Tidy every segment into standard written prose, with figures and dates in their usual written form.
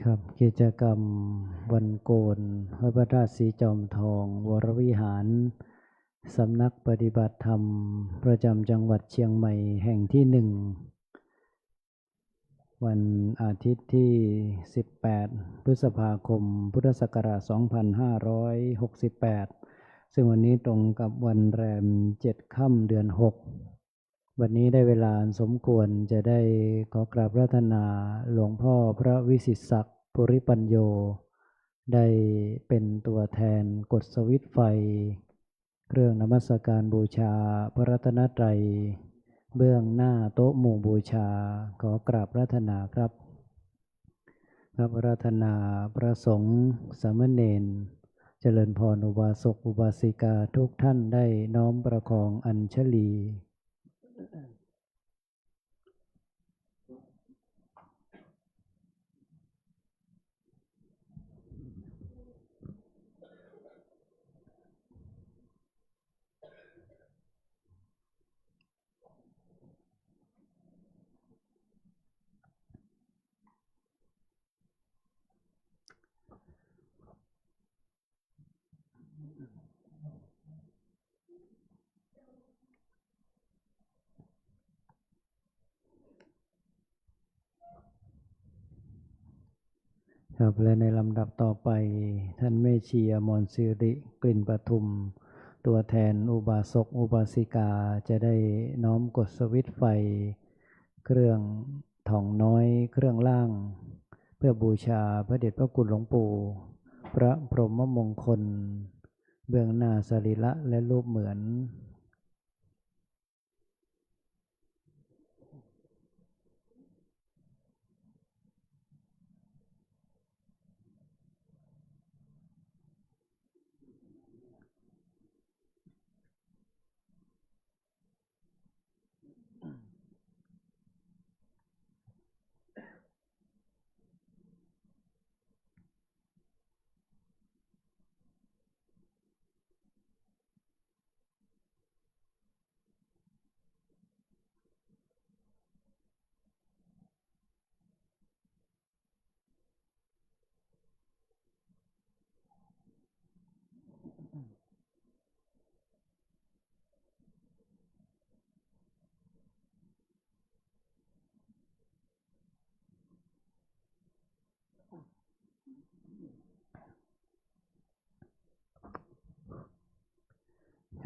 ครับกิจกรรมวันโกนวัดพระธาตุศรีจอมทองวรวิหารสำนักปฏิบัติธรรมประจำจังหวัดเชียงใหม่แห่งที่หนึ่งวันอาทิตย์ที่18พฤษภาคมพุทธศักราช2568ซึ่งวันนี้ตรงกับวันแรม7ค่ำเดือน6วันนี้ได้เวลาสมควรจะได้ขอกราบพระธนาหลวงพ่อพระวิสิทธิศักดิ์ปุริปัญโยได้เป็นตัวแทนกดสวิตช์ไฟเครื่องนมัสการบูชาพระรัตนตรัยเบื้องหน้าโต๊ะหมู่บูชาขอกราบพระธนาครับพระรัตนาพระสงฆ์สามเณรเจริญพรอุบาสกอุบาสิกาทุกท่านได้น้อมประคองอัญชลีครับและในลำดับต่อไปท่านแม่ชีอมรศิริกลิ่นปทุมตัวแทนอุบาสกอุบาสิกาจะได้น้อมกดสวิตช์ไฟเครื่องถ่องน้อยเครื่องล่างเพื่อบูชาพระเดชพระคุณหลวงปู่พระพรหมมงคลเบื้องหน้าสรีระและรูปเหมือน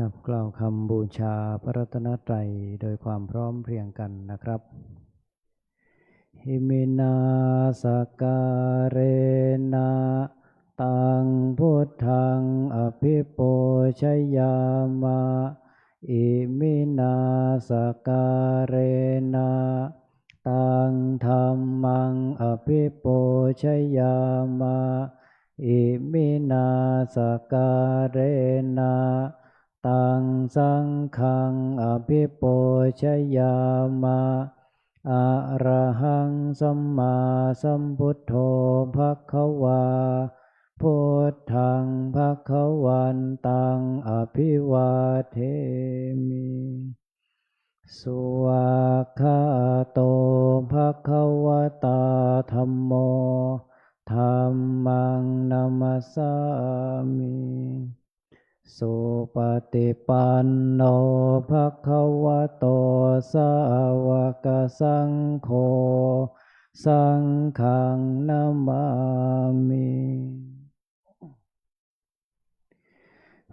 ครับกล่าวคำบูชาพระรัตนตรัยโดยความพร้อมเพรียงกันนะครับหิมินาสการเนะตังพุทธังอภิปูชยามะอิมินาสการเนะตังธัมมังอภิปูชยามะอิมินาสการเนะตังสังฆังอภิปูชยามะอะระหังสัมมาสัมพุทโธภควาพุทธังภควันตังอภิวาเทมิสุอาคาโตภควตาธัมโมธัมมังนัมสสามิสุปฏิปันโนภควโตสาวกสังโฆสังฆังนามามิ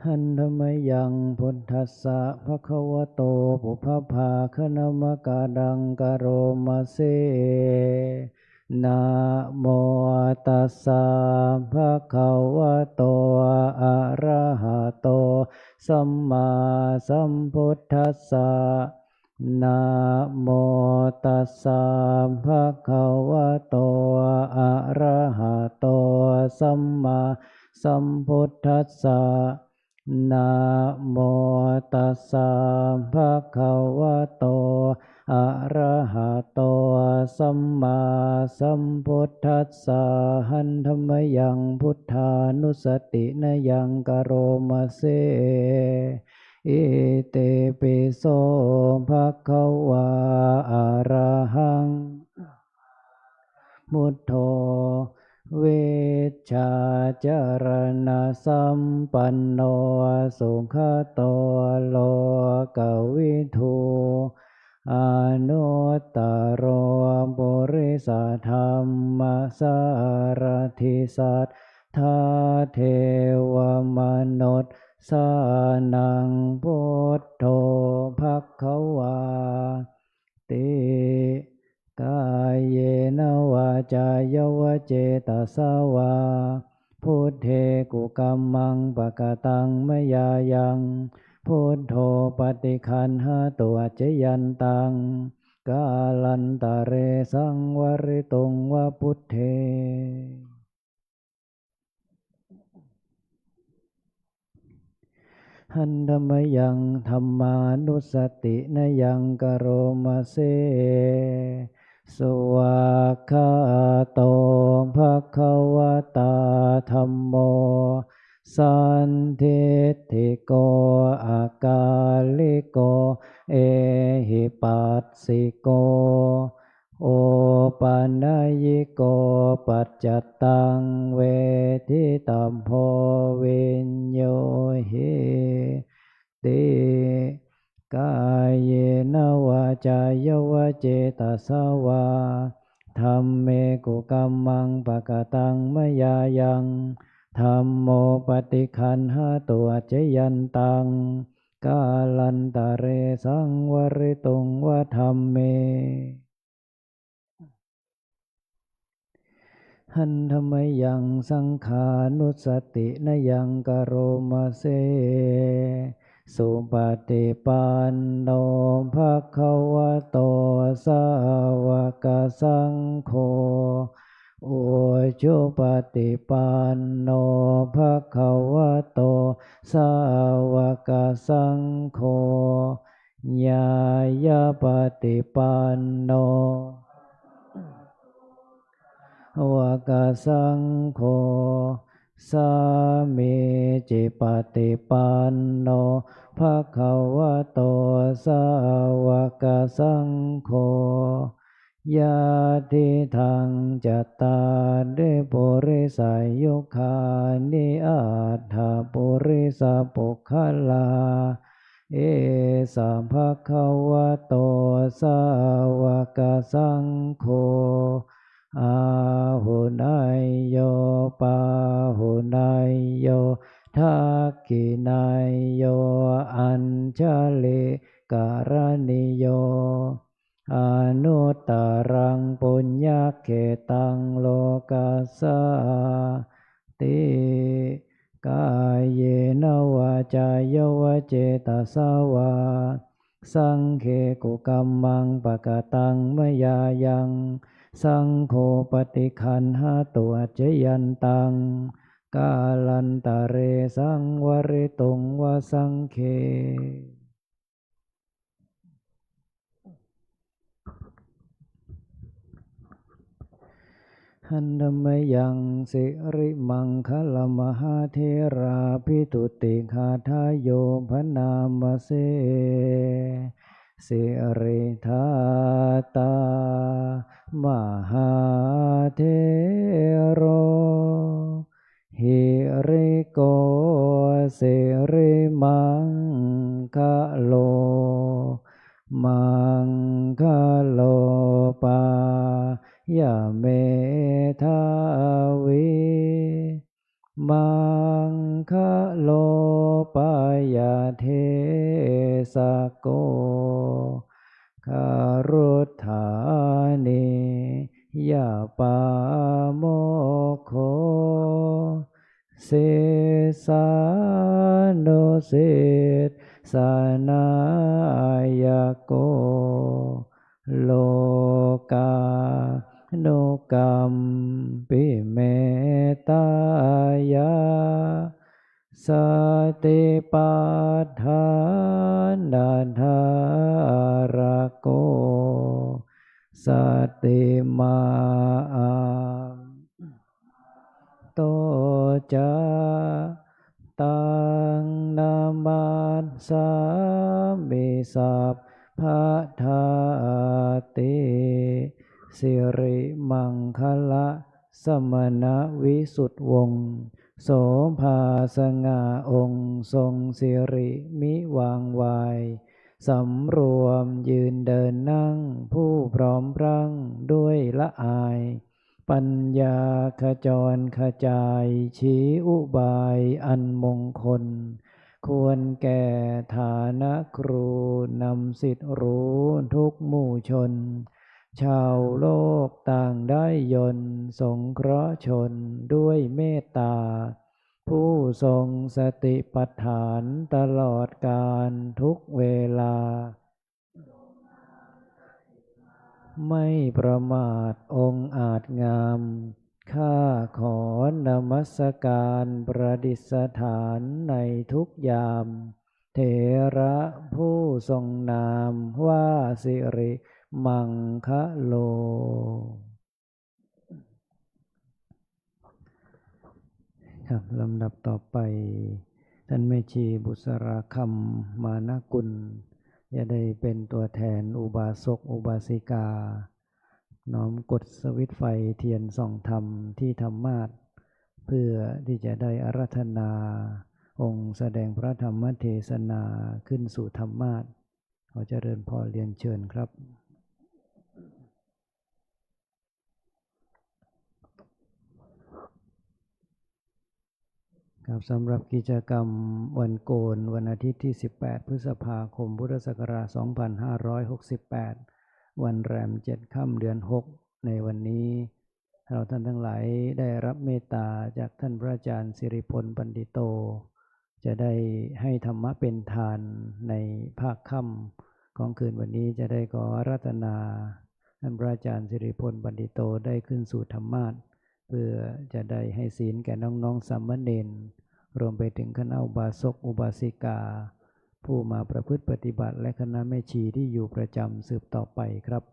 หันธมยังพุทธัสสะภควโตปุพพาคณมกาดังกโรมาเซนะโมตัสสะภะคะวะโตอะระหะโตสัมมาสัมพุทธัสสะนะโมตัสสะภะคะวะโตอะระหะโตสัมมาสัมพุทธัสสะนะโมตัสสะภะคะวะโตอะระหะโตสัมมาสัมพุทธัสสะหันธมยังพุทธานุสตินยังกโรมาเซอิเตปิโสภะคะวะอะระหังพุทโธ จารณสัมปันโนสุขโตโลกวิทูอนุตตรปุริสธรรมสารถิสัทธาเทวมนุษย์สานังพุทโธภควาติกายเยนวาจายวเจตสวาพุทเทกุกัมมังปะกตังมยายังพุทโธปฏิคันหตัวเจยันตังกาลันตะเรสังวริตุงวะพุทเทหันธรรมยังธรรมานุสตินยังกโรมาเซสุวากขาโตภควตาธัมโมสันทิฏฐิโกอากาลิโกเอหิปัสสิโกโอปัญญิโกปัจจตังเวทิตัมโพวิญโยหิติกายเยนวาจายวเจตสวาธัมเมกุกัมมังปะกตังมยายังธัมโมปฏิคันหตัวเจยันตังกาลันตะเรสังวริตุงวะธัมเมหันธรรมยังสังขานุสตินยังกโรมาเซสุปฏิปันโนภควโตสาวกสังโฆอุชุปฏิปันโนภควโตสาวกสังโฆญาญาปฏิปันโนวกสังโฆสามีจิปฏิปันโนภควโตสาวกสังโฆญาติทังจัตตาริปุริสายุคานิอัตถปุริสปุคลาเอสัมภควโตสาวกสังโฆอาหุนายโยปาหุนายโยทักขินายโยอัญชลิการณิโยอนุตตรังปุญญเขตังโลกัสสาติกายเยนวาจายวเจตสวาสังเคกุกัมมังปะกตังมยายังสังโฆปฏิคันหตัวเจยันตังกาลันตะเรสังวริตุงวสังเคหันธรรมยังสิริมังคลมหาเทราภิทุติคาทายโยพนามเสสิริธาตามหาเทโรหิริโกสิริมังคะโลมังคะโลปายาเมทาวิมังคะโลปายาเทสโกคารุธานิยาปาโมโคเสสานุสิตสานายโกโลกาโนกรรมปิเมตายาสติปัฏฐานธารโกสติมาโตจาตังนามัสสามิสัพพะทาติสิริมังคละสมณวิสุทธวงศ์ โสภาสง่าองค์ทรงสิริมิวางวายสำรวมยืนเดินนั่งผู้พร้อมพรั่งด้วยละอายปัญญาขจรขจายชี้อุบายอันมงคลควรแก่ฐานะครูนำสิทธิรู้ทุกหมู่ชนชาวโลกต่างได้ยนต์สงเคราะห์ชนด้วยเมตตาผู้ทรงสติปัฏฐานตลอดกาลทุกเวลาไม่ประมาทองค์อาจงามข้าขอนมัสการประดิษฐานในทุกยามเถระผู้ทรงนามว่าสิริมังคะโลครับลำดับต่อไปท่านแม่ชีบุษราคำมานกุลจะได้เป็นตัวแทนอุบาสกอุบาสิกาน้อมกดสวิตช์ไฟเทียนส่องธรรมที่ธรรมาสน์เพื่อที่จะได้อาราธนาองค์แสดงพระธรรมเทศนาขึ้นสู่ธรรมาสน์ขอเจริญพรเรียนเชิญครับครับสำหรับกิจกรรมวันโกนวันอาทิตย์ที่18พฤษภาคมพุทธศักราช2568วันแรม7ค่ำเดือน6ในวันนี้เราท่านทั้งหลายได้รับเมตตาจากท่านพระอาจารย์สิริพลปันติโตจะได้ให้ธรรมะเป็นทานในภาคค่ำของคืนวันนี้จะได้ขออาราธนาท่านพระอาจารย์สิริพลปันติโตได้ขึ้นสู่ธรรมาสน์เพื่อจะได้ให้ศีลแก่น้องๆสามเณรรวมไปถึงคณะอุบาสกอุบาสิกาผู้มาประพฤติปฏิบัติและคณะแม่ชีที่อยู่ประจำสืบต่อไปครับ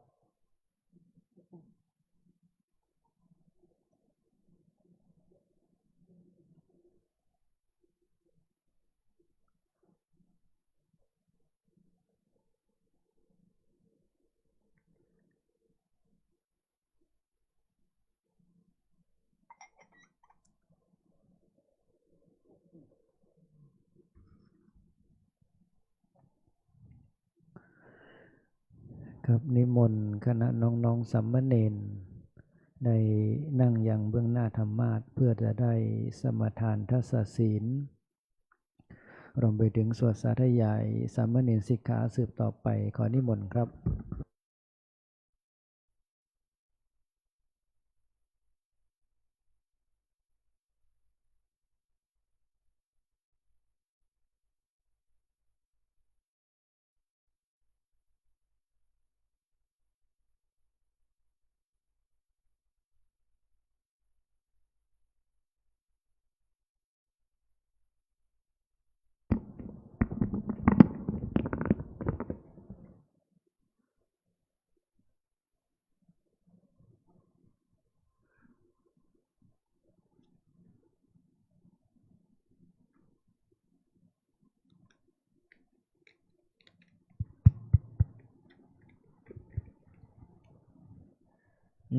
ครับนิมนต์คณะน้องๆสามเณรได้นั่งอย่างเบื้องหน้าธรรมาสน์เพื่อจะได้สมาทานทัศศีลรวมไปถึงสวดสาธยายสามเณรสิกขาสืบต่อไปขอนิมนต์ครับ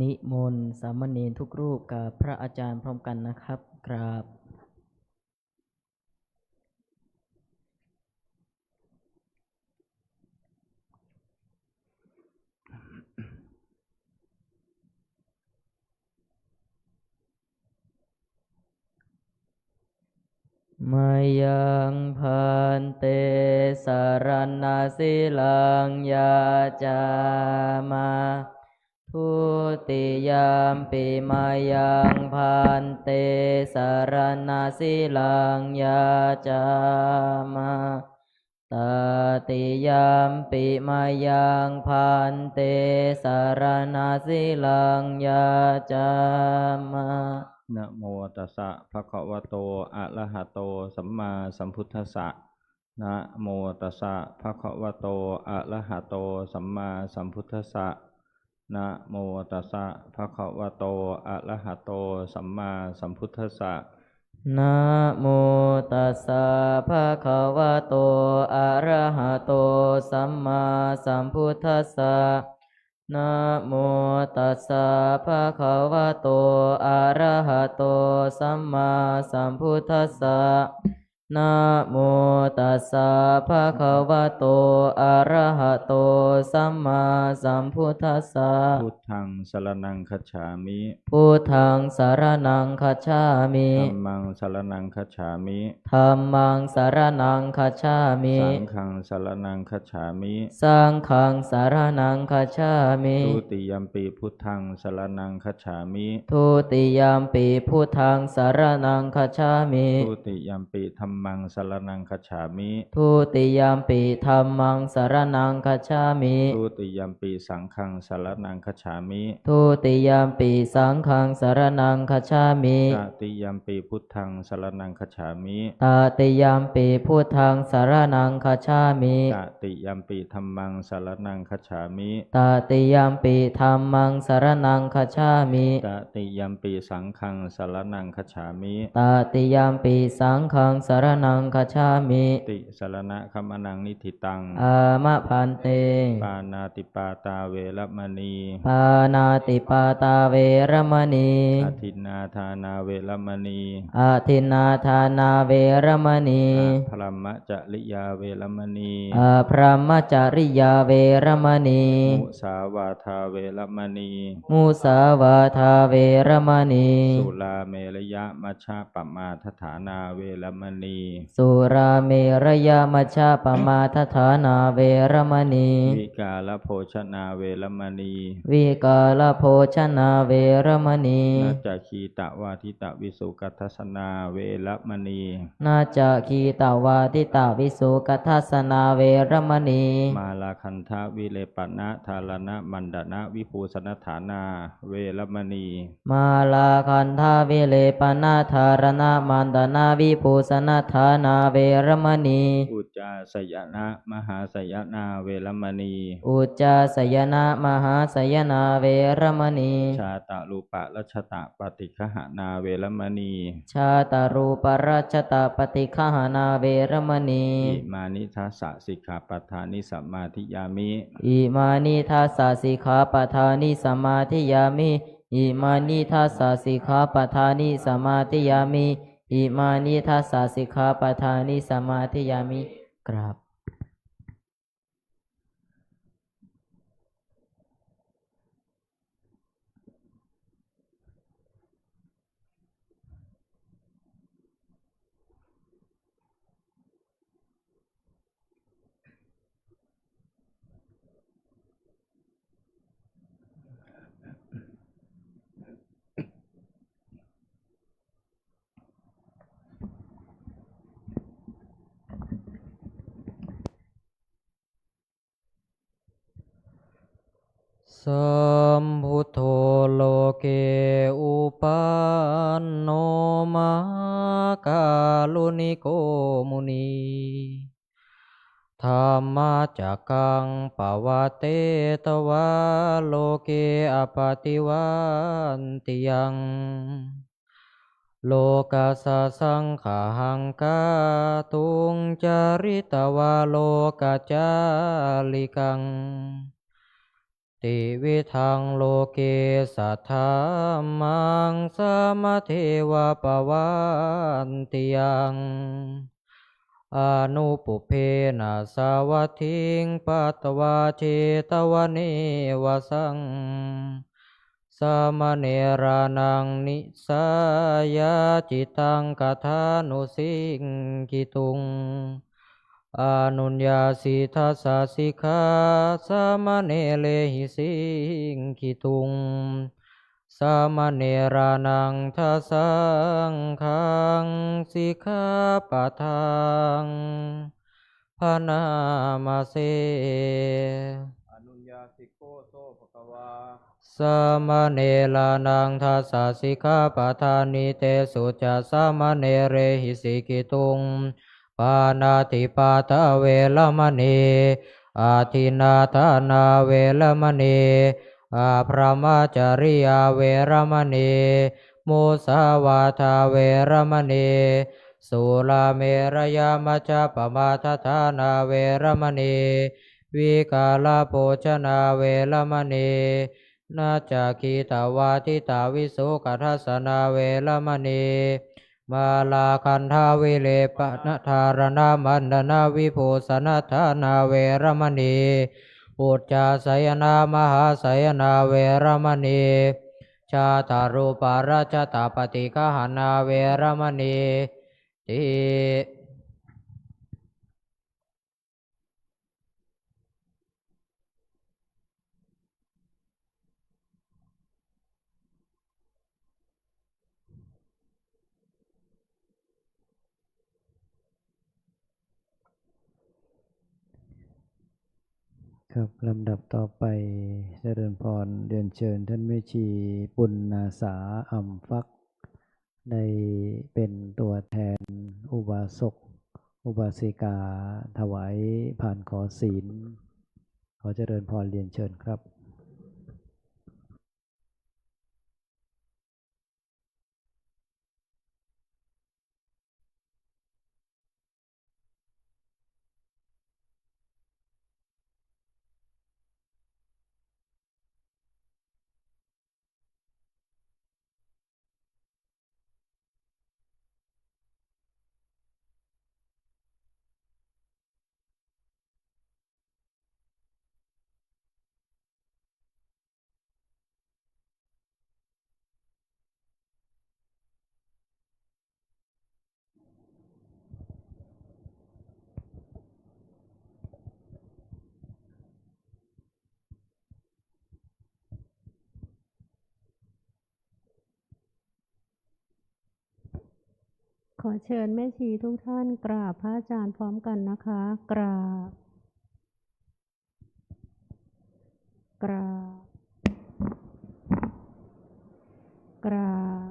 นิมนต์สามเณรทุกรูปกับพระอาจารย์พร้อมกันนะครับกราบมายังพันเตสารนาสิลังยาจามาทุติยามปิมายังพันเตสารนาสิลังยาจามาตติยามปิมายังพันเตสารนาสิลังยาจามานะโมตัสสะภะคะวะโตอะระหะโตสัมมาสัมพุทธัสสะนะโมตัสสะภะคะวะโตอะระหะโตสัมมาสัมพุทธัสสะนะโมตัสสะภะคะวะโตอะระหะโตสัมมาสัมพุทธัสสะนะโมตัสสะภะคะวะโตอะระหะโตสัมมาสัมพุทธัสสะ นะโมตัสสะภะคะวะโตอะระหะโตสัมมาสัมพุทธัสสะนะโมตัสสะภะคะวะโตอะระหะโตสัมมาสัมพุทธัสสะ พุทธังสรณังคัจฉามิ พุทธังสารนังคัจฉามิ ธัมมังสรณังคัจฉามิ ธัมมังสารนังคัจฉามิ สังฆังสรณังคัจฉามิ สังฆังสารนังคัจฉามิ ทุติยัมปิพุทธังสรณังคัจฉามิ ทุติยามปีพุทธังสารนังคัจฉามิ ทุติยัมปิธัมมังสรณังคัจฉามิ ทุติยามปีธัมมังสารนังคัจฉามิ ทุติยัมปิสังฆังสรณังคัจฉามิ ทุติยามปีสังฆังสารนังคัจฉามิ ตติยัมปิพุทธังสรณังคัจฉามิ ตติยามปีพุทธังสารนังคัจฉามิ ตติยัมปิธัมมังสรณังคัจฉามิ ตติยามปีธัมมังสารนังคัจฉามิ ตติยัมปิสังฆังสรณังคัจฉามิ ตติยามปีสังฆังสารนังคัจฉามิ ติสรณะคัมมนังนิธิตัง อามะพันเต ปานาติปาตาเวรมณี ปานาติปาตาเวรมณี อทินนาทานาเวรมณี อาทินนาทานาเวรมณี พรหมจริยาเวรมณี อาพรหมจริยาเวรมณี มุสาวาทาเวรมณี มุสาวาทาเวรมณี สุราเมรยะมัชฌะปมาทฐานาเวรมณี สุราเมรยมัชฌะปมาทฐานาเวรมณี วิกาลโภชนาเวรมณี วิกาลโภชนาเวรมณี นัจจคีตวาทิตวิสุกัทสนาเวรมณี นาจะคีตาวาทิตาวิสุกัทัสนาเวรมณี มาลาคันทะวิเลปนะทารณะมันดนะวิภูสนฐานาเวรมณี มาลาคันธาวิเลปนาธารณมันดนาวิภูสนาธานาเวรมณี อุจจาสยนะมหาสยนาเวรมณี อุจจาสยนะมหาสยนาเวรมณี ชาตะรูปะรัชตะปฏิคหนาเวรมณี ชาตารูปรัชตาปฏิฆหานาเวรมณี อิมานิทัสสะสิกขาปัฏฐานิสัมมาทิยามิ อิมานิทัสสะสิกขาปทานิสมาธิยามิอิมานิทัสสะสิกขาปทานิสมาธิยามิอิมานิทัสสะสิกขาปทานิสมาธิยามิกราบ สัมพุทโธโลเกอุปันโนมากาลุนิโกมุนีธรรมจักกังปวัตเตตวะโลเกอปติวันติยังโลกัสสะสังขาหังกาตุงจาริตวะโลกัจจาลิกังติวิทังโลเกสัทธามังสมเทวะปวันติยังอนุปุเพนะสาวัตถิงปัตตวาเจตวเนวสังสามเณรานังนิสายาจิตังกทานุสิงกิตุงอนุญญาสิทัสสะสิกขาสามเณเลหิสิงคิตุงสามเณรานังทัสสังขังสิกขาปะทังพนามาเสอนุญญาสิโกโสภควา สามเณรานังทัสสะสิกขาปะทานิเตสุจะสามเณเรหิสิกิตุงปานาติปาตะเวรมณีอาทินนาทานาเวรมณีอาพรหมจริยาเวรมณีมุสาวาทาเวรมณีสุราเมรยามัจจปมาทฐานาเวรมณี วิกาลโภชนาเวรมณีนาจาคีตาวาทิตาวิสุกัทสนาเวรมณีมาลาคันทาวิเลปนะธารณามันดนาวิภูสนัทานาเวรมณีปุจจาสยนามหาสยนาเวรมณีชาตารูปาราชตาปฏิฆหานาเวรมณีติ ครับลำดับต่อไปเจริญพรเรียนเชิญท่านแม่ชีปุณนาสาอ่ำฟักได้เป็นตัวแทนอุบาสกอุบาสิกาถวายผ่านขอศีลขอเจริญพรเรียนเชิญครับขอเชิญแม่ชีทุกท่านกราบพระอาจารย์พร้อมกันนะคะ กราบ กราบ กราบ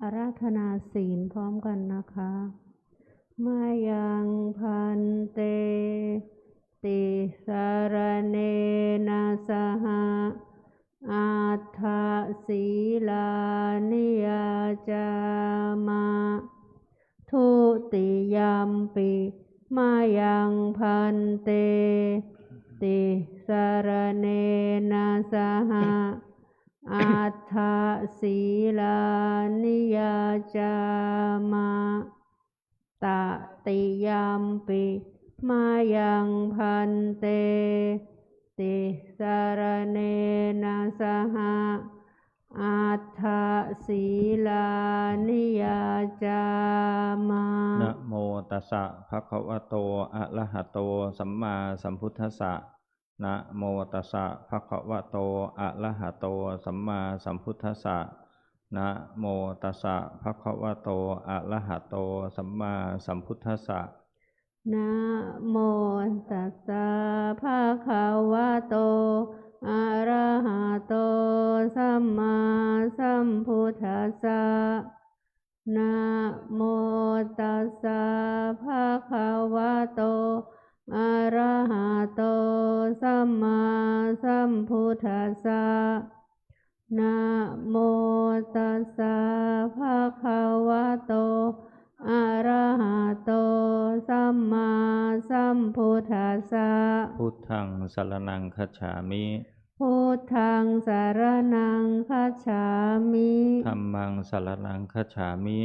อาราธนาศีลพร้อมกันนะคะมายังพันเตติสารเนนะสหะอัฏฐศีลานิยาจามะทุติยัมปิมายังพันเตติสารเนนะสหะอัฏฐศีลานิยาจามะตติยัมปิมายังพันเตติสารเนนะสหะอัฏฐศีลานิยาจามะ นะโมตัสสะภะคะวะโตอะระหะโตสัมมาสัมพุทธัสสะนะโมตัสสะภะคะวะโตอะระหะโตสัมมาสัมพุทธัสสะนะโมตัสสะภะคะวะโตอะระหะโตสัมมาสัมพุทธัสสะ นะโมตัสสะภะคะวะโตอะระหะโตสัมมาสัมพุทธัสสะนะโมตัสสะภะคะวะโตอะระหะโตสัมมาสัมพุทธัสสะนะโมตัสสะภะคะวะโตอะระหะโตสัมมาสัมพุทธัสสะ พุทธังสรณังคัจฉามิ พุทธังสารนังคัจฉามิ ธัมมังสรณังคัจฉามิ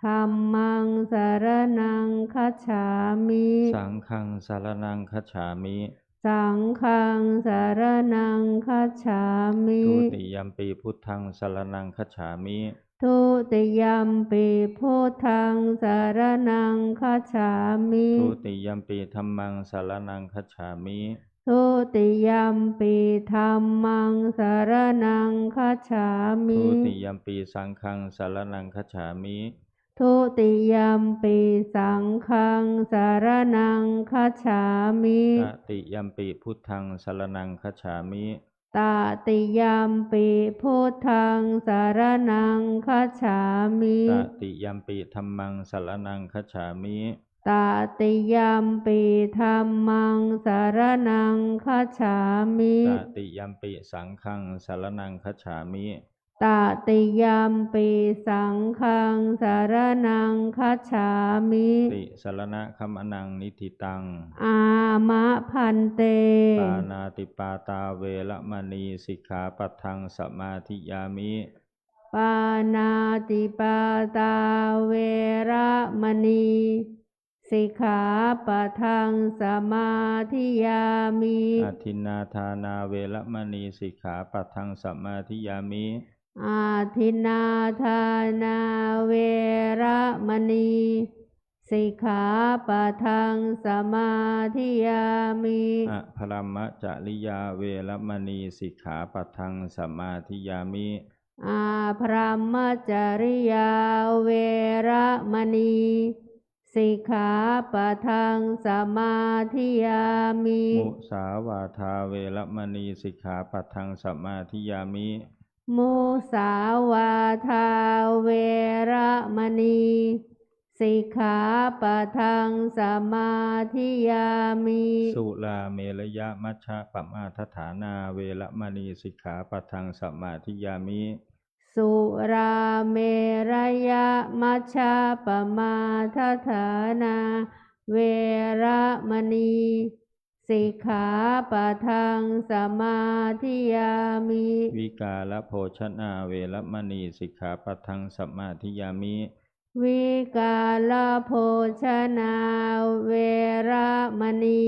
ธัมมังสารนังคัจฉามิ สังฆังสรณังคัจฉามิ สังฆังสารนังคัจฉามิ ทุติยัมปีพุทธังสรณังคัจฉามิ ทุติยัมปิพุทธังสารนังคัจฉามิ ทุติยัมปีธัมมังสรณังคัจฉามิ ทุติยัมปิธัมมังสารนังคัจฉามิ ทุติยัมปีสังฆังสรณังคัจฉามิ ทุติยัมปิสังฆังสารนังคัจฉามิ ตติยัมปีพุทธังสรณังคัจฉามิ ตติยัมปิพุทธังสารนังคัจฉามิ ตติยัมปีธัมมังสรณังคัจฉามิ ตติยัมปิธัมมังสารนังคัจฉามิ ตติยัมปีสังฆังสรณังคัจฉามิ ต ตติยัมปิสังฆังสารนังคัจฉามิ ติสรณะคัมมนังนิธิตัง อามะพันเต ปานาติปาตาเวระมณีสิกขาปัทังสมาธิยามิ ปานาติปาตาเวระมณีสิกขาปะทังสมาธิยามิ อทินนาทานาเวระมณีสิกขาปัทังสมาธิยามิ อาทินนาทานาเวระมณีสิกขาปะทังสมาธิยามิ อะพรัมมจริยาเวระมณีสิกขาปัทังสมาธิยามิ อาพรหมจริยาเวระมณีสิกขาปะทังสมาธิยามิ มุสาวาทาเวระมณีสิกขาปัทังสมาธิยามิ มุสาวาทาเวระมณีสิกขาปะทังสมาธิยามิ สุราเมรยมัชฌะปมาทฐานาเวระมณีสิกขาปัทังสมาธิยามิ สุราเมรยมัชฌะปมาทฐานาเวระมณีสิกขาปะทังสมาธิยามิ วิกาลโภชนาเวระมณีสิกขาปัทังสมาธิยามิ วิกาลโภชนาเวระมณี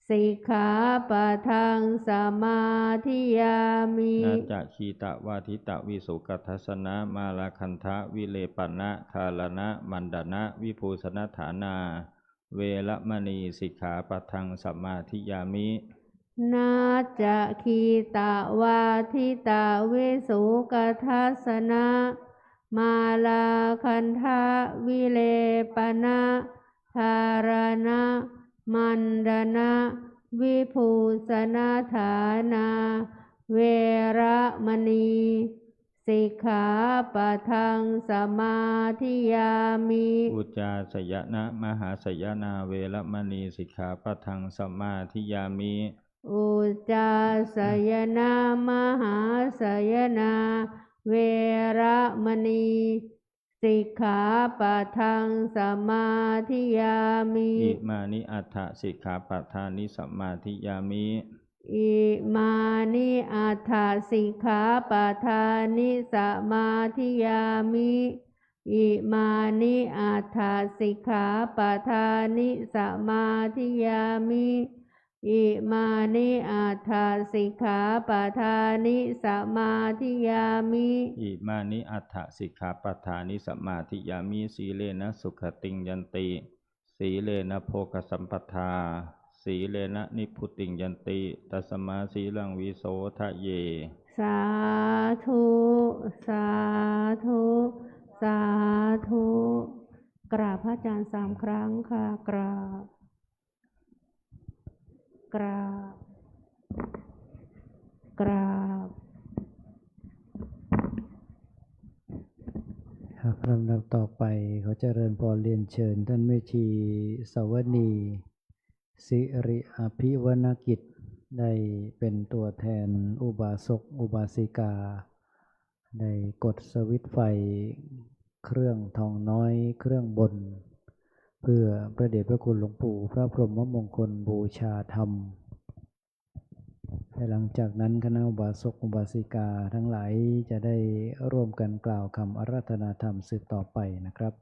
สิกขาปะทังสมาธิยามิ นาจะคีตะวาทิตะวิสุกัททัสสนะมาลาคันทะวิเลปนะคาลนะมันดนะวิภูสนฐานาเวระมณีสิกขาปัทังสมาธิยามิ นาจะคีตะวาทิตะวิสุกทัสสนะมาลาคันทะวิเลปนะธารณะมันดนะวิภูสนฐานาเวระมณีสิกขาปะทังสมาธิยามิ อุจจาสยนะมหาสยนาเวระมณีสิกขาปัทังสมาธิยามิ อุจจาสยนามหาสยนาเวระมณีสิกขาปะทังสมาธิยามิ อิมานิอัฏฐสิกขาปัฏฐานิสมาธิยามิ อิมานิอัฏฐสิกขาปะทานิสมาธิยามิอิมานิอัฏฐสิกขาปะทานิสมาธิยามิอิมานิอัฏฐสิกขาปะทานิสมาธิยามิ อิมานิอัฏฐสิกขาปัฏฐานิสมาธิยามิสีเลนะสุขติงยันติสีเลนะโภคสัมปทาสีเลนะนิพพุติงยันติตัสมาสีลังวิโสทะเย สาธุสาธุสาธุกราบพระอาจารย์3 ครั้งค่ะกราบกราบกราบ ครับลำดับต่อไปเขาเจริญพรเรียนเชิญท่านแม่ชีสวนีสิริอภิวรรณกิจได้เป็นตัวแทนอุบาสกอุบาสิกาได้กดสวิตช์ไฟเครื่องทองน้อยเครื่องบน เพื่อพระเดชพระคุณหลวงปู่พระพรหมมงคลบูชาธรรมและหลังจากนั้นคณะอุบาสกอุบาสิกาทั้งหลายจะได้ร่วมกันกล่าวคำอาราธนาธรรมสืบต่อไปนะครับ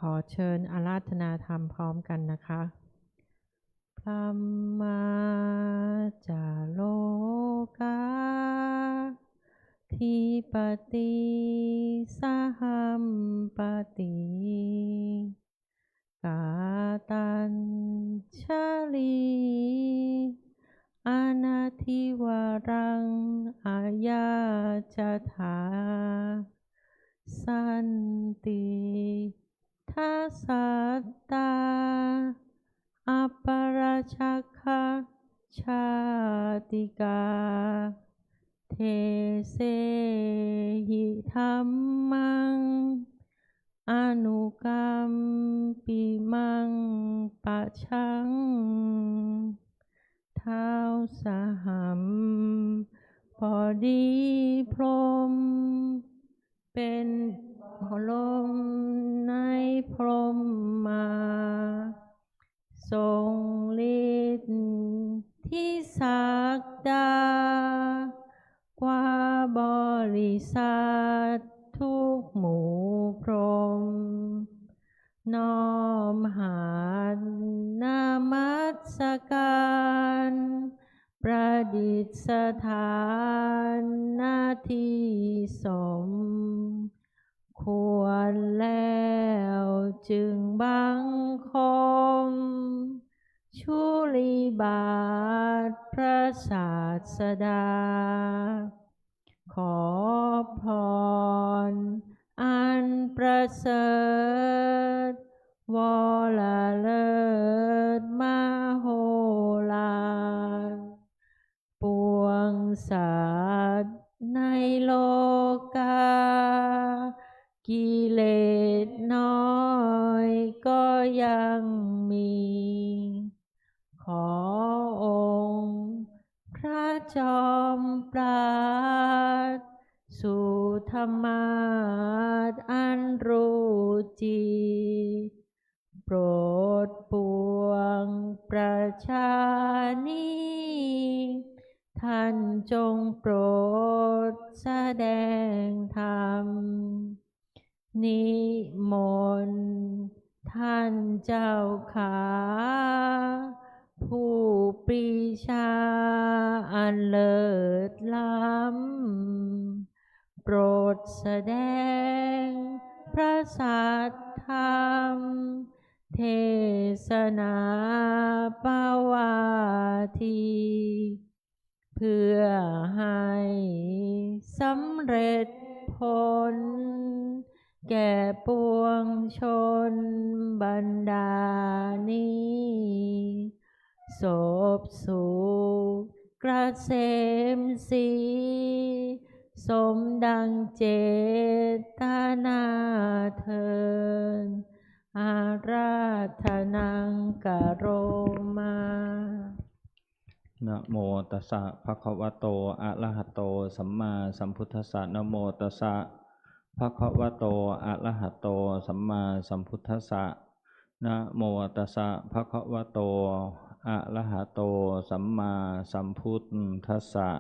ขอเชิญอาราธนาธรรมพร้อมกันนะคะพระมาจาโลกาทิปติสหัมปติกาตัญชลิ ทัสสัตตาอัปปราชักขชาติกาเทเสหิธัมมังอนุกัมปิมังปัจฉังท้าวสหัมพอดีพรหมเป็นพรหมในพรหมมาทรงฤทธิ์ที่ศักดากว่าบริษัททุกหมู่พรหมน้อมหาดนามัสการประดิษฐานหน้าที่สมควรแล้วจึงบังคมชุลีบาทพระศาสดาขอพรอันประเสริฐวรเลิศมโหฬารปวงสัตว์ในโลกากิเลสน้อยก็ยังมีขอองค์พระจอมปราดสู่ธรรมาสอันรู้จริงโปรดปวงประชานีท่านจงโปรดแสดงธรรมนิมนต์ท่านเจ้าขาผู้ปรีชาอันเลิศล้ำโปรดแสดงพระสัทธรรมเทศนาปวาทีเพื่อให้สำเร็จผลแก่ปวงชนบรรดานี้ศพสุขเกษมศรีสมดังเจตนาเทินอาราธนังกโรมา นะโมตัสสะภะคะวะโตอะระหะโตสัมมาสัมพุทธัสสะนะโมตัสสะภะคะวะโตอะระหะโตสัมมาสัมพุทธัสสะนะโมตัสสะภะคะวะโตอะระหะโตสัมมาสัมพุทธัสสะ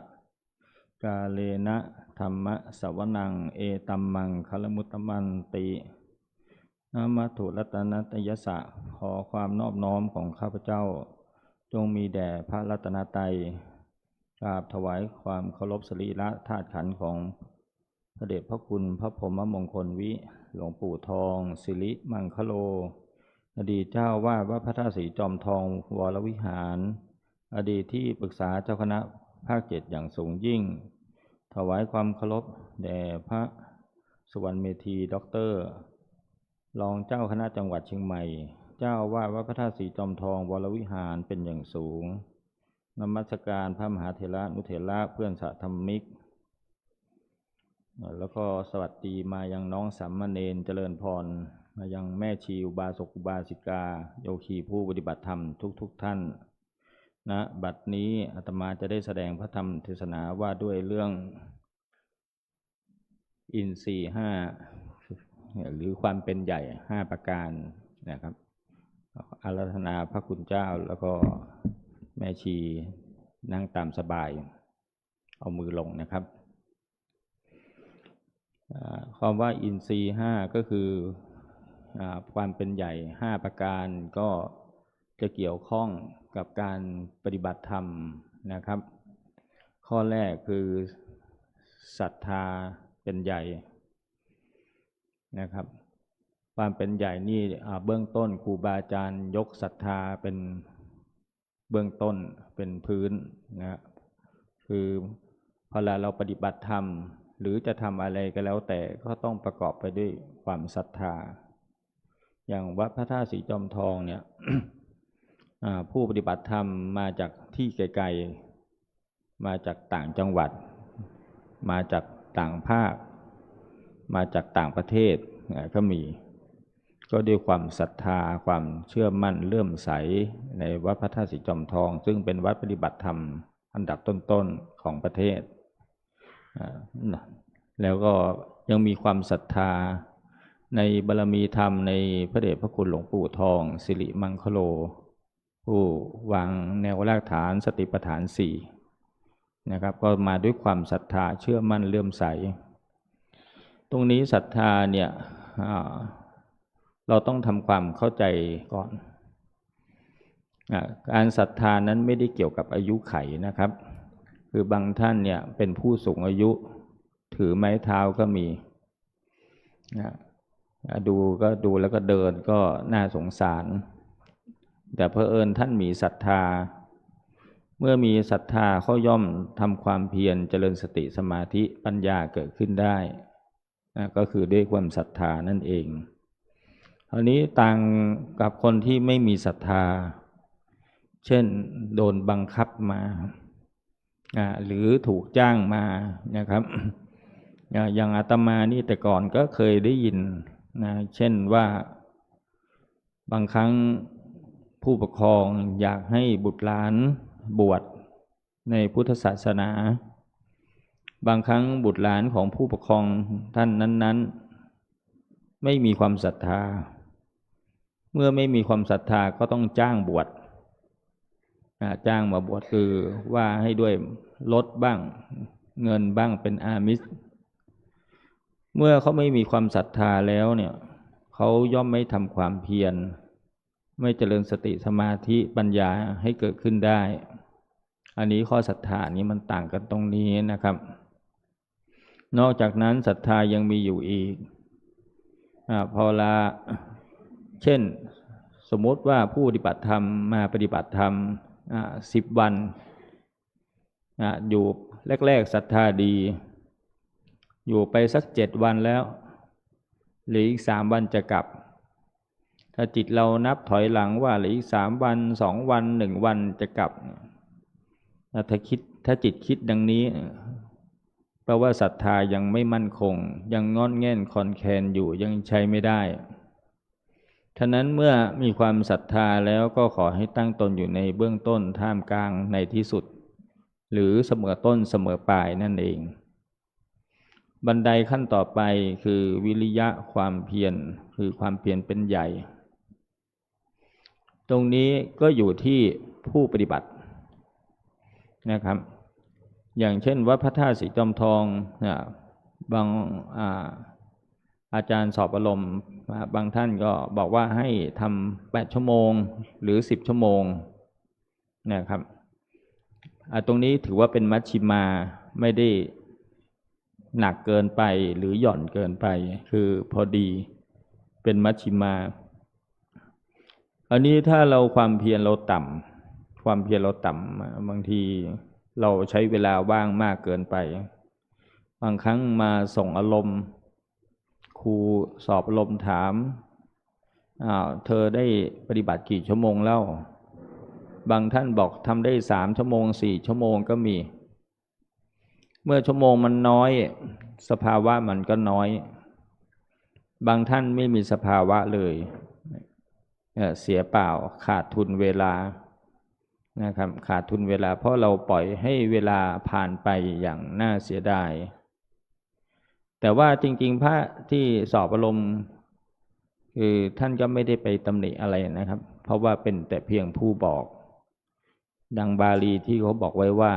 กาเลนะธัมมะสวนังเอตัมมังคลมุตตมันตินะมัตถุรัตนตยัสสะขอความนอบน้อมของข้าพเจ้าจงมีแด่พระรัตนตรัยกราบถวายความเคารพสรีระธาตุขันธ์ของพระเดชพระคุณพระพรหมมงคลวิหลวงปู่ทองสิริมังคโลอดีตเจ้าวาดวัดพระธาตุสีจอมทองวรวิหารอดีตที่ปรึกษาเจ้าคณะภาค7อย่างสูงยิ่งถวายความเคารพแด่พระสุวรรณเมธีด็อกเตอร์รองเจ้าคณะจังหวัดเชียงใหม่เจ้าวาดวัดพระธาตุสีจอมทองวรวิหารเป็นอย่างสูงนมัสการพระมหาเถระนุเถระเพื่อนสาธรรมิกแล้วก็สวัสดีมายังน้องสามเณรเจริญพรมายังแม่ชีอุบาสกอุบาสิกาโยคีผู้ปฏิบัติธรรมทุกท่านณบัดนี้อาตมาจะได้แสดงพระธรรมเทศนาว่าด้วยเรื่องอินทรีย์5หรือความเป็นใหญ่5ประการนะครับอาราธนาพระคุณเจ้าแล้วก็แม่ชีนั่งตามสบายเอามือลงนะครับความว่าอินทรีย์5ก็คือความเป็นใหญ่5ประการก็จะเกี่ยวข้องกับการปฏิบัติธรรมนะครับข้อแรกคือศรัทธาเป็นใหญ่นะครับความเป็นใหญ่นี่เบื้องต้นครูบาอาจารย์ยกศรัทธาเป็นเบื้องต้นเป็นพื้นนะคือพอเราปฏิบัติธรรมหรือจะทำอะไรก็แล้วแต่ก็ต้องประกอบไปด้วยความศรัทธา อย่างวัดพระธาตุสีจอมทองเนี่ย ผู้ปฏิบัติธรรมมาจากที่ไกลๆมาจากต่างจังหวัดมาจากต่างภาคมาจากต่างประเทศก็มีก็ด้วยความศรัทธาความเชื่อมั่นเลื่อมใสในวัดพระธาตุสีจอมทองซึ่งเป็นวัดปฏิบัติธรรมอันดับต้นๆของประเทศแล้วก็ยังมีความศรัทธาในบารมีธรรมในพระเดชพระคุณหลวงปู่ทองสิริมังคโลผู้วางแนวรากฐานสติปัฏฐาน4นะครับก็มาด้วยความศรัทธาเชื่อมั่นเลื่อมใสตรงนี้ศรัทธาเนี่ยเราต้องทำความเข้าใจก่อนการศรัทธานั้นไม่ได้เกี่ยวกับอายุไขนะครับคือบางท่านเนี่ยเป็นผู้สูงอายุถือไม้เท้าก็มีดูแล้วก็เดินก็น่าสงสารแต่เผอิญท่านมีศรัทธาเมื่อมีศรัทธาเขาย่อมทำความเพียรเจริญสติสมาธิปัญญาเกิดขึ้นได้ก็คือด้วยความศรัทธานั่นเองคราวนี้ต่างกับคนที่ไม่มีศรัทธาเช่นโดนบังคับมาหรือถูกจ้างมานะครับอย่างอาตมานี่แต่ก่อนก็เคยได้ยินนะเช่นว่าบางครั้งผู้ปกครองอยากให้บุตรหลานบวชในพุทธศาสนาบางครั้งบุตรหลานของผู้ปกครองท่านนั้นๆไม่มีความศรัทธาเมื่อไม่มีความศรัทธาก็ต้องจ้างบวชจ้างมาบวชคือว่าให้ด้วยลดบ้างเงินบ้างเป็นอามิสเมื่อเขาไม่มีความศรัทธาแล้วเนี่ยเขาย่อมไม่ทำความเพียรไม่เจริญสติสมาธิปัญญาให้เกิดขึ้นได้อันนี้ข้อศรัทธานี้มันต่างกันตรงนี้นะครับนอกจากนั้นศรัทธายังมีอยู่อีกพอละเช่นสมมติว่าผู้ปฏิบัติธรรมมาปฏิบัติธรรม10 วันอยู่แรกๆศรัทธาดีอยู่ไปสัก7 วันแล้วหรืออีก3 วันจะกลับถ้าจิตเรานับถอยหลังว่าหรืออีก3 วัน2 วัน1 วันจะกลับถ้าจิตคิดดังนี้แปลว่าศรัทธายังไม่มั่นคงยังงอนแง่นคลอนแคลนอยู่ยังใช้ไม่ได้ฉะนั้นเมื่อมีความศรัทธาแล้วก็ขอให้ตั้งตนอยู่ในเบื้องต้นท่ามกลางในที่สุดหรือเสมอต้นเสมอปลายนั่นเองบันไดขั้นต่อไปคือวิริยะความเพียรคือความเพียรเป็นใหญ่ตรงนี้ก็อยู่ที่ผู้ปฏิบัตินะครับอย่างเช่นวัดพระธาตุสีจอมทองบางอาจารย์สอบอารมณ์บางท่านก็บอกว่าให้ทำ8 ชั่วโมงหรือ10 ชั่วโมงนะครับตรงนี้ถือว่าเป็นมัชฌิมาไม่ได้หนักเกินไปหรือหย่อนเกินไปคือพอดีเป็นมัชฌิมาอันนี้ถ้าเราความเพียรเราต่ำบางทีเราใช้เวลาว่างมากเกินไปบางครั้งมาส่งอารมณ์ครูสอบอารมณ์ถามเธอได้ปฏิบัติกี่ชั่วโมงแล้วบางท่านบอกทำได้3 ชั่วโมง4 ชั่วโมงก็มีเมื่อชั่วโมงมันน้อยสภาวะมันก็น้อยบางท่านไม่มีสภาวะเลยเสียเปล่าขาดทุนเวลานะครับขาดทุนเวลาเพราะเราปล่อยให้เวลาผ่านไปอย่างน่าเสียดายแต่ว่าจริงๆพระที่สอบอารมณ์คือท่านก็ไม่ได้ไปตำหนิอะไรนะครับเพราะว่าเป็นแต่เพียงผู้บอกดังบาลีที่เขาบอกไว้ว่า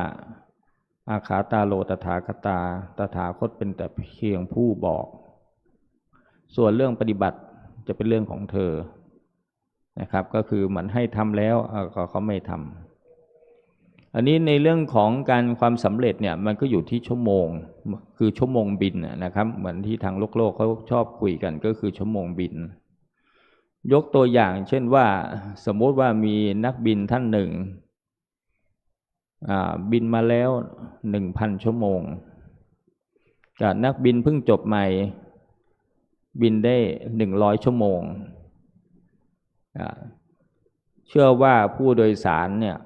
อาคาตาโลตถาคตาตถาคตเป็นแต่เพียงผู้บอกส่วนเรื่องปฏิบัติจะเป็นเรื่องของเธอนะครับก็คือเหมือนให้ทำแล้วเขาไม่ทำอันนี้ในเรื่องของการความสำเร็จเนี่ยมันก็อยู่ที่ชั่วโมงคือชั่วโมงบินนะครับเหมือนที่ทางโลกเขาชอบคุยกันก็คือชั่วโมงบินยกตัวอย่างเช่นว่าสมมติว่ามีนักบินท่านหนึ่งบินมาแล้ว 1,000 ชั่วโมงกับนักบินเพิ่งจบใหม่บินได้100 ชั่วโมง เชื่อว่าผู้โดยสารเนี่ย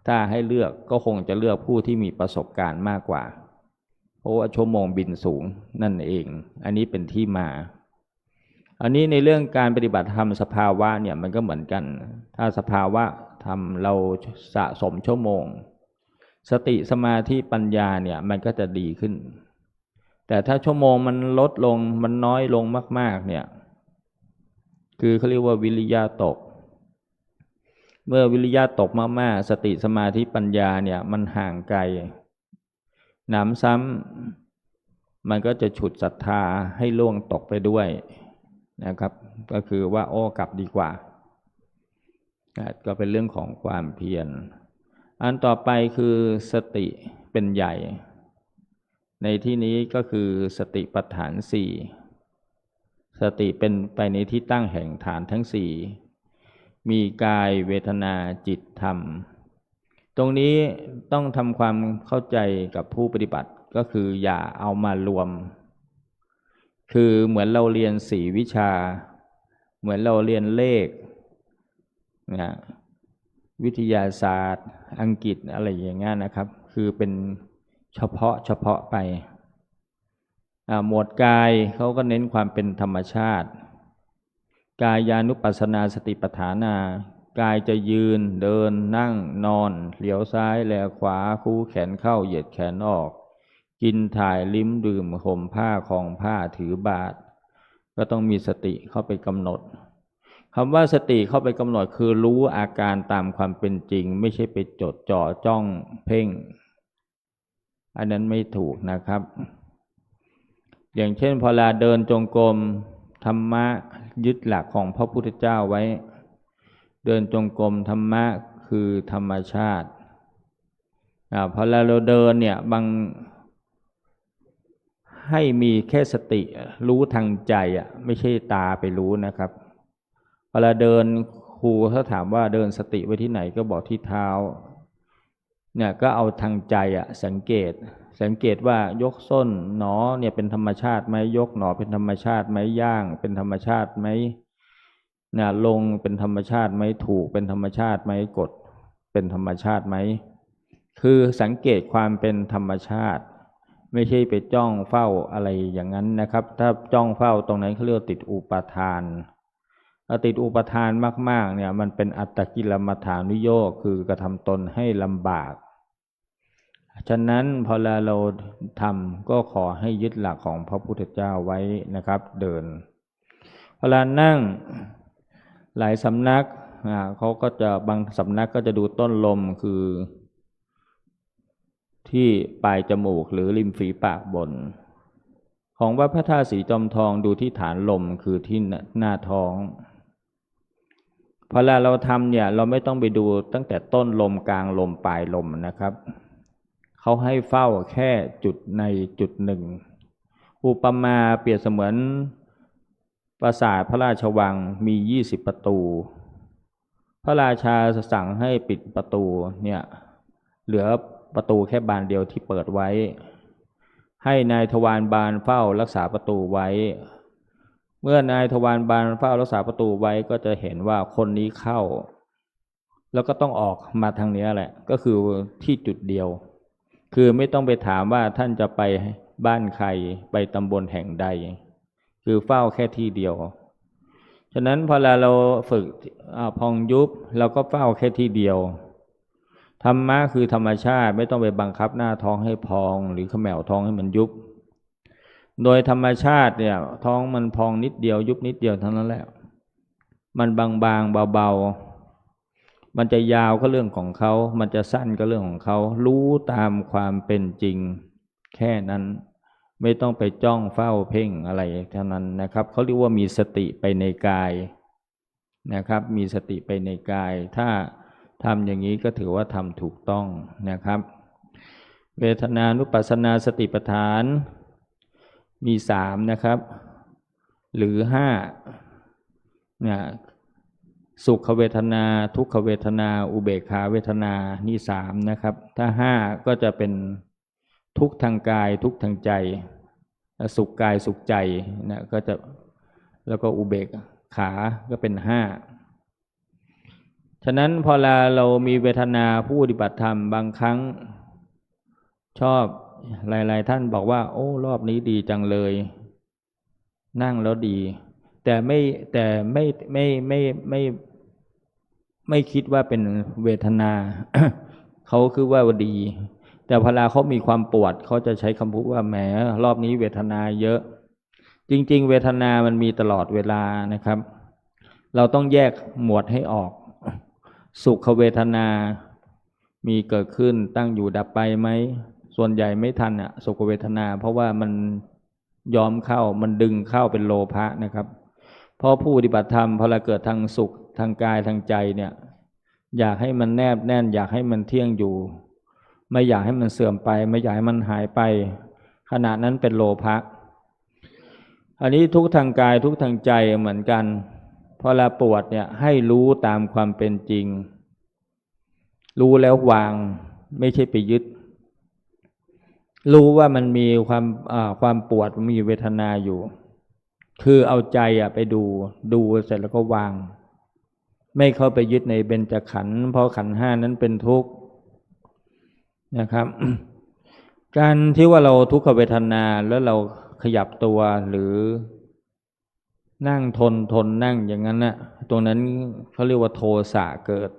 ถ้าให้เลือกก็คงจะเลือกผู้ที่มีประสบการณ์มากกว่าเพราะว่าชั่วโมงบินสูงนั่นเองอันนี้เป็นที่มาอันนี้ในเรื่องการปฏิบัติธรรมสภาวะเนี่ยมันก็เหมือนกันถ้าสภาวะธรรมเราสะสมชั่วโมงสติสมาธิปัญญาเนี่ยมันก็จะดีขึ้นแต่ถ้าชั่วโมงมันลดลงมันน้อยลงมากๆเนี่ยคือเขาเรียกว่าวิริยะตกเมื่อวิริยะตกมากๆสติสมาธิปัญญาเนี่ยมันห่างไกลหนำซ้ำมันก็จะฉุดศรัทธาให้ล่วงตกไปด้วยนะครับก็คือว่าโอ้กลับดีกว่าก็เป็นเรื่องของความเพียรอันต่อไปคือสติเป็นใหญ่ในที่นี้ก็คือสติปัฏฐานสี่สติเป็นไปในที่ตั้งแห่งฐานทั้งสี่มีกายเวทนาจิตธรรมตรงนี้ต้องทำความเข้าใจกับผู้ปฏิบัติก็คืออย่าเอามารวมคือเหมือนเราเรียน4วิชาเหมือนเราเรียนเลขนะวิทยาศาสตร์อังกฤษอะไรอย่างเงี้ยนะครับคือเป็นเฉพาะไปหมวดกายเขาก็เน้นความเป็นธรรมชาติกายานุปัสสนาสติปัฏฐานากายจะยืนเดินนั่งนอนเหลียวซ้ายแลขวาคู่แขนเข้าเหยียดแขนออกกินถ่ายลิ้มดื่มห่มผ้าคลองผ้าถือบาตรก็ต้องมีสติเข้าไปกำหนดคำว่าสติเข้าไปกำหนดคือรู้อาการตามความเป็นจริงไม่ใช่ไปจดจ่อจ้องเพ่งอันนั้นไม่ถูกนะครับอย่างเช่นพอเราเดินจงกรมธรรมะยึดหลักของพระพุทธเจ้าไว้เดินจงกรมธรรมะคือธรรมชาติพอเราเดินเนี่ยบางให้มีแค่สติรู้ทางใจไม่ใช่ตาไปรู้นะครับเวลาเดินครูถ้าถามว่าเดินสติไว้ที่ไหนก็บอกที่เท้าเนี่ยก็เอาทางใจสังเกตว่ายกส้นหนอเนี่ยเป็นธรรมชาติไหมยกหนอเป็นธรรมชาติไหมย่างเป็นธรรมชาติไหมเนี่ยลงเป็นธรรมชาติไหมถูกเป็นธรรมชาติไหมกดเป็นธรรมชาติไหมคือสังเกตความเป็นธรรมชาติไม่ใช่ไปจ้องเฝ้าอะไรอย่างนั้นนะครับถ้าจ้องเฝ้าตรงนั้นเขาเรียกติดอุปาทานติดอุปทานมากๆเนี่ยมันเป็นอัตตกิลมัฏฐานุโยคคือกระทำตนให้ลำบากฉะนั้นพอเราทำก็ขอให้ยึดหลักของพระพุทธเจ้าไว้นะครับเดินพอนั่งหลายสำนักเขาก็จะบางสำนักก็จะดูต้นลมคือที่ปลายจมูกหรือริมฝีปากบนของวัดพระธาตุสีจอมทองดูที่ฐานลมคือที่หน้าท้องพอเราทำเนี่ยเราไม่ต้องไปดูตั้งแต่ต้นลมกลางลมปลายลมนะครับเขาให้เฝ้าแค่จุดในจุดหนึ่งอุปมาเปรียบเสมือนปราสาทพระราชวังมี20ประตูพระราชาสั่งให้ปิดประตูเนี่ยเหลือประตูแค่บานเดียวที่เปิดไว้ให้นายทวารบานเฝ้ารักษาประตูไว้เมื่อนายทวารบานเฝ้ารักษาประตูไว้ก็จะเห็นว่าคนนี้เข้าแล้วก็ต้องออกมาทางนี้แหละก็คือที่จุดเดียวคือไม่ต้องไปถามว่าท่านจะไปบ้านใครไปตำบลแห่งใดคือเฝ้าแค่ที่เดียวฉะนั้นพอเราฝึกพองยุบเราก็เฝ้าแค่ที่เดียวธรรมะคือธรรมชาติไม่ต้องไปบังคับหน้าท้องให้พองหรือเขม่าท้องให้มันยุบโดยธรรมชาติเนี่ยท้องมันพองนิดเดียวยุบนิดเดียวเท่านั้นแหละมันบางๆเบาๆมันจะยาวก็เรื่องของเขามันจะสั้นก็เรื่องของเขารู้ตามความเป็นจริงแค่นั้นไม่ต้องไปจ้องเฝ้าเพ่งอะไรเท่านั้นนะครับเขาเรียกว่ามีสติไปในกายนะครับมีสติไปในกายถ้าทำอย่างนี้ก็ถือว่าทำถูกต้องนะครับเวทนานุปัสสนาสติปัฏฐานมี3นะครับหรือ5เนี่ยสุขเวทนาทุกขเวทนาอุเบกขาเวทนานี่3นะครับถ้า5ก็จะเป็นทุกข์ทางกายทุกข์ทางใจสุขกายสุขใจนะก็จะแล้วก็อุเบกขาก็เป็น5 ฉะนั้นพอเรามีเวทนาผู้ปฏิบัติธรรมบางครั้งชอบหลายๆท่านบอกว่าโอ้รอบนี้ดีจังเลยนั่งแล้วดีแต่ไม่คิดว่าเป็นเวทนา เขาคือว่าดี แต่พอเขามีความปวดเขาจะใช้คำพูดว่าแหมรอบนี้เวทนาเยอะจริงๆเวทนามันมีตลอดเวลานะครับเราต้องแยกหมวดให้ออกสุขเวทนามีเกิดขึ้นตั้งอยู่ดับไปไหมส่วนใหญ่ไม่ทันสุขเวทนาเพราะว่ามันย้อมเข้ามันดึงเข้าเป็นโลภะนะครับเพราะผู้ปฏิบัติธรรมพอเราเกิดทางสุขทางกายทางใจเนี่ยอยากให้มันแนบแน่นอยากให้มันเที่ยงอยู่ไม่อยากให้มันเสื่อมไปไม่อยากให้มันหายไปขณะนั้นเป็นโลภะอันนี้ทุกทางกายทุกทางใจเหมือนกันพอเราปวดเนี่ยให้รู้ตามความเป็นจริงรู้แล้ววางไม่ใช่ไปยึดรู้ว่ามันมีความปวดมีเวทนาอยู่คือเอาใจไปดูเสร็จแล้วก็วางไม่เข้าไปยึดในเบญจขันธ์เพราะขันธ์ห้านั้นเป็นทุกข์นะครับ การที่ว่าเราทุกขเวทนาแล้วเราขยับตัวหรือนั่งทนนั่งอย่างนั้นนะตรงนั้นเขาเรียกว่าโทสะเกิด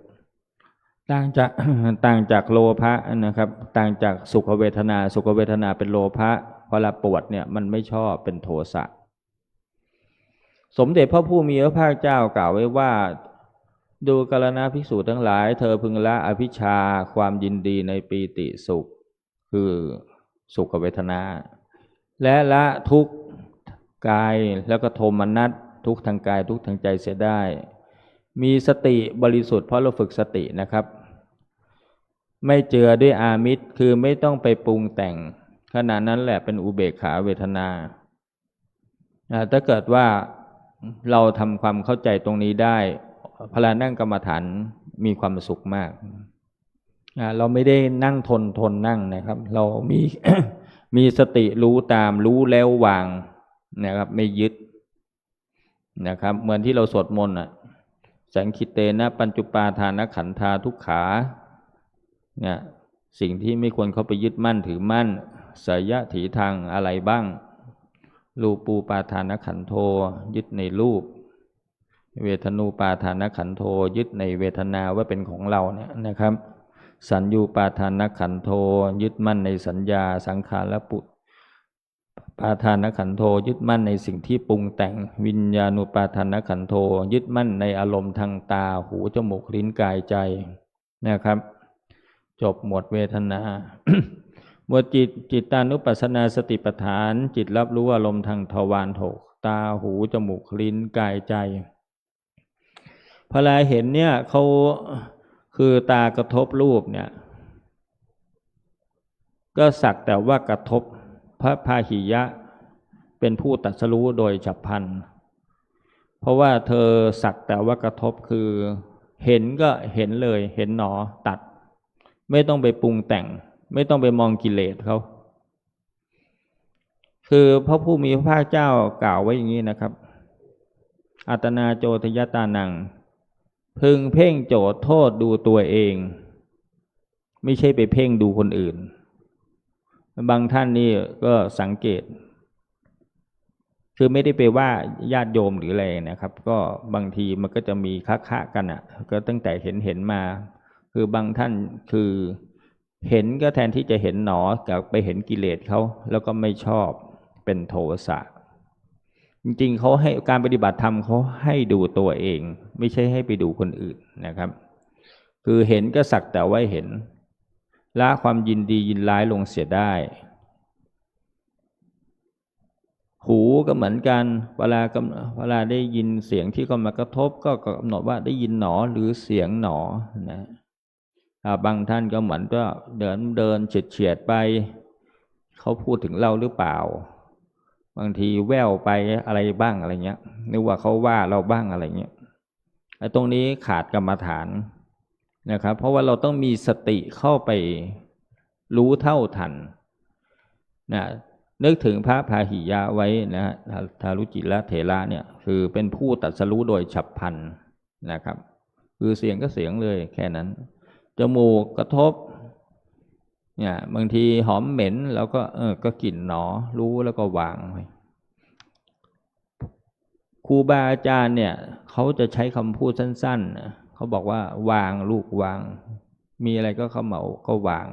ต่างจากโลภะนะครับต่างจากสุขเวทนาเป็นโลภะพอละปวดเนี่ยมันไม่ชอบเป็นโทสะสมเด็จพระผู้มีพระภาคเจ้ากล่าวไว้ว่าดูกัลยาณภิกษุทั้งหลายเธอพึงละอภิชฌาความยินดีในปีติสุขคือสุขเวทนาและละทุกข์กายแล้วก็โทมนัสทุกข์ทางกายทุกข์ทางใจเสียได้มีสติบริสุทธิ์เพราะเราฝึกสตินะครับไม่เจือด้วยอามิตรคือไม่ต้องไปปรุงแต่งขณะนั้นแหละเป็นอุเบกขาเวทนาถ้าเกิดว่าเราทำความเข้าใจตรงนี้ได้พลานั่งกรรมฐานมีความสุขมากเราไม่ได้นั่งทนนั่งนะครับเรามี มีสติรู้ตามรู้แล้ววางนะครับไม่ยึดนะครับเหมือนที่เราสวดมนต์สังคิเตนะปัญจุปาทานขันธาทุกขาเนี่ยสิ่งที่ไม่ควรเข้าไปยึดมั่นถือมั่นสยะถีทางอะไรบ้างรูปูปาทานขันโธยึดในรูปเวทนูปาทานขันโธยึดในเวทนาว่าเป็นของเราเนี่ยนะครับสัญญูปาทานขันโธยึดมั่นในสัญญาสังขารและปุปาทานขันโธยึดมั่นในสิ่งที่ปรุงแต่งวิญญาณุปาทานขันโธยึดมั่นในอารมณ์ทางตาหูจมูกลิ้นกายใจนะครับจบหมวดเวทนา หมวดจิตตานุปัสสนาสติปัฏฐานจิตรับรู้อารมณ์ทางทวารหกตาหูจมูกลิ้นกายใจพอเราเห็นเนี่ยเขาคือตากระทบรูปเนี่ยก็สักแต่ว่ากระทบพระพาหิยะเป็นผู้ตรัสรู้โดยฉับพลันเพราะว่าเธอสักแต่ว่ากระทบคือเห็นก็เห็นเลยเห็นหนอตัดไม่ต้องไปปรุงแต่งไม่ต้องไปมองกิเลสเขาคือพระผู้มีพระภาคเจ้ากล่าวไว้อย่างนี้นะครับอัตนาโจทยตานังพึงเพ่งโจทย์โทษดูตัวเองไม่ใช่ไปเพ่งดูคนอื่นบางท่านนี่ก็สังเกตคือไม่ได้ไปว่าญาติโยมหรืออะไรนะครับก็บางทีมันก็จะมีค้ากันก็ตั้งแต่เห็นมาคือบางท่านคือเห็นก็แทนที่จะเห็นหนอกลับไปเห็นกิเลสเขาแล้วก็ไม่ชอบเป็นโทสะจริงๆเขาให้การปฏิบัติธรรมเขาให้ดูตัวเองไม่ใช่ให้ไปดูคนอื่นนะครับคือเห็นก็สักแต่ว่าเห็นละความยินดียินร้ายลงเสียได้หูก็เหมือนกันเวลาได้ยินเสียงที่เข้ามากระทบก็กำหนดว่าได้ยินหนอหรือเสียงหนอนะบางท่านก็เหมือนก็เดินเฉียดไปเขาพูดถึงเราหรือเปล่าบางทีแว่วไปอะไรบ้างอะไรเงี้ยนึกว่าเขาว่าเราบ้างอะไรเงี้ยไอ้ตรงนี้ขาดกรรมฐานนะครับเพราะว่าเราต้องมีสติเข้าไปรู้เท่าทันนะนึกถึงพระพาหิยะไว้นะทารุจิระเถระเนี่ยคือเป็นผู้ตรัสรู้โดยฉับพลันนะครับค คือเสียงก็เสียงเลยแค่นั้นจมูกกระทบเนี่ยบางทีหอมเหม็นแล้วก็ก็กลิ่นหนอรู้แล้วก็วางไปครูบาอาจารย์เนี่ยเขาจะใช้คำพูดสั้นๆเขาบอกว่าวางลูกวางมีอะไรก็เข้ามาก็วาง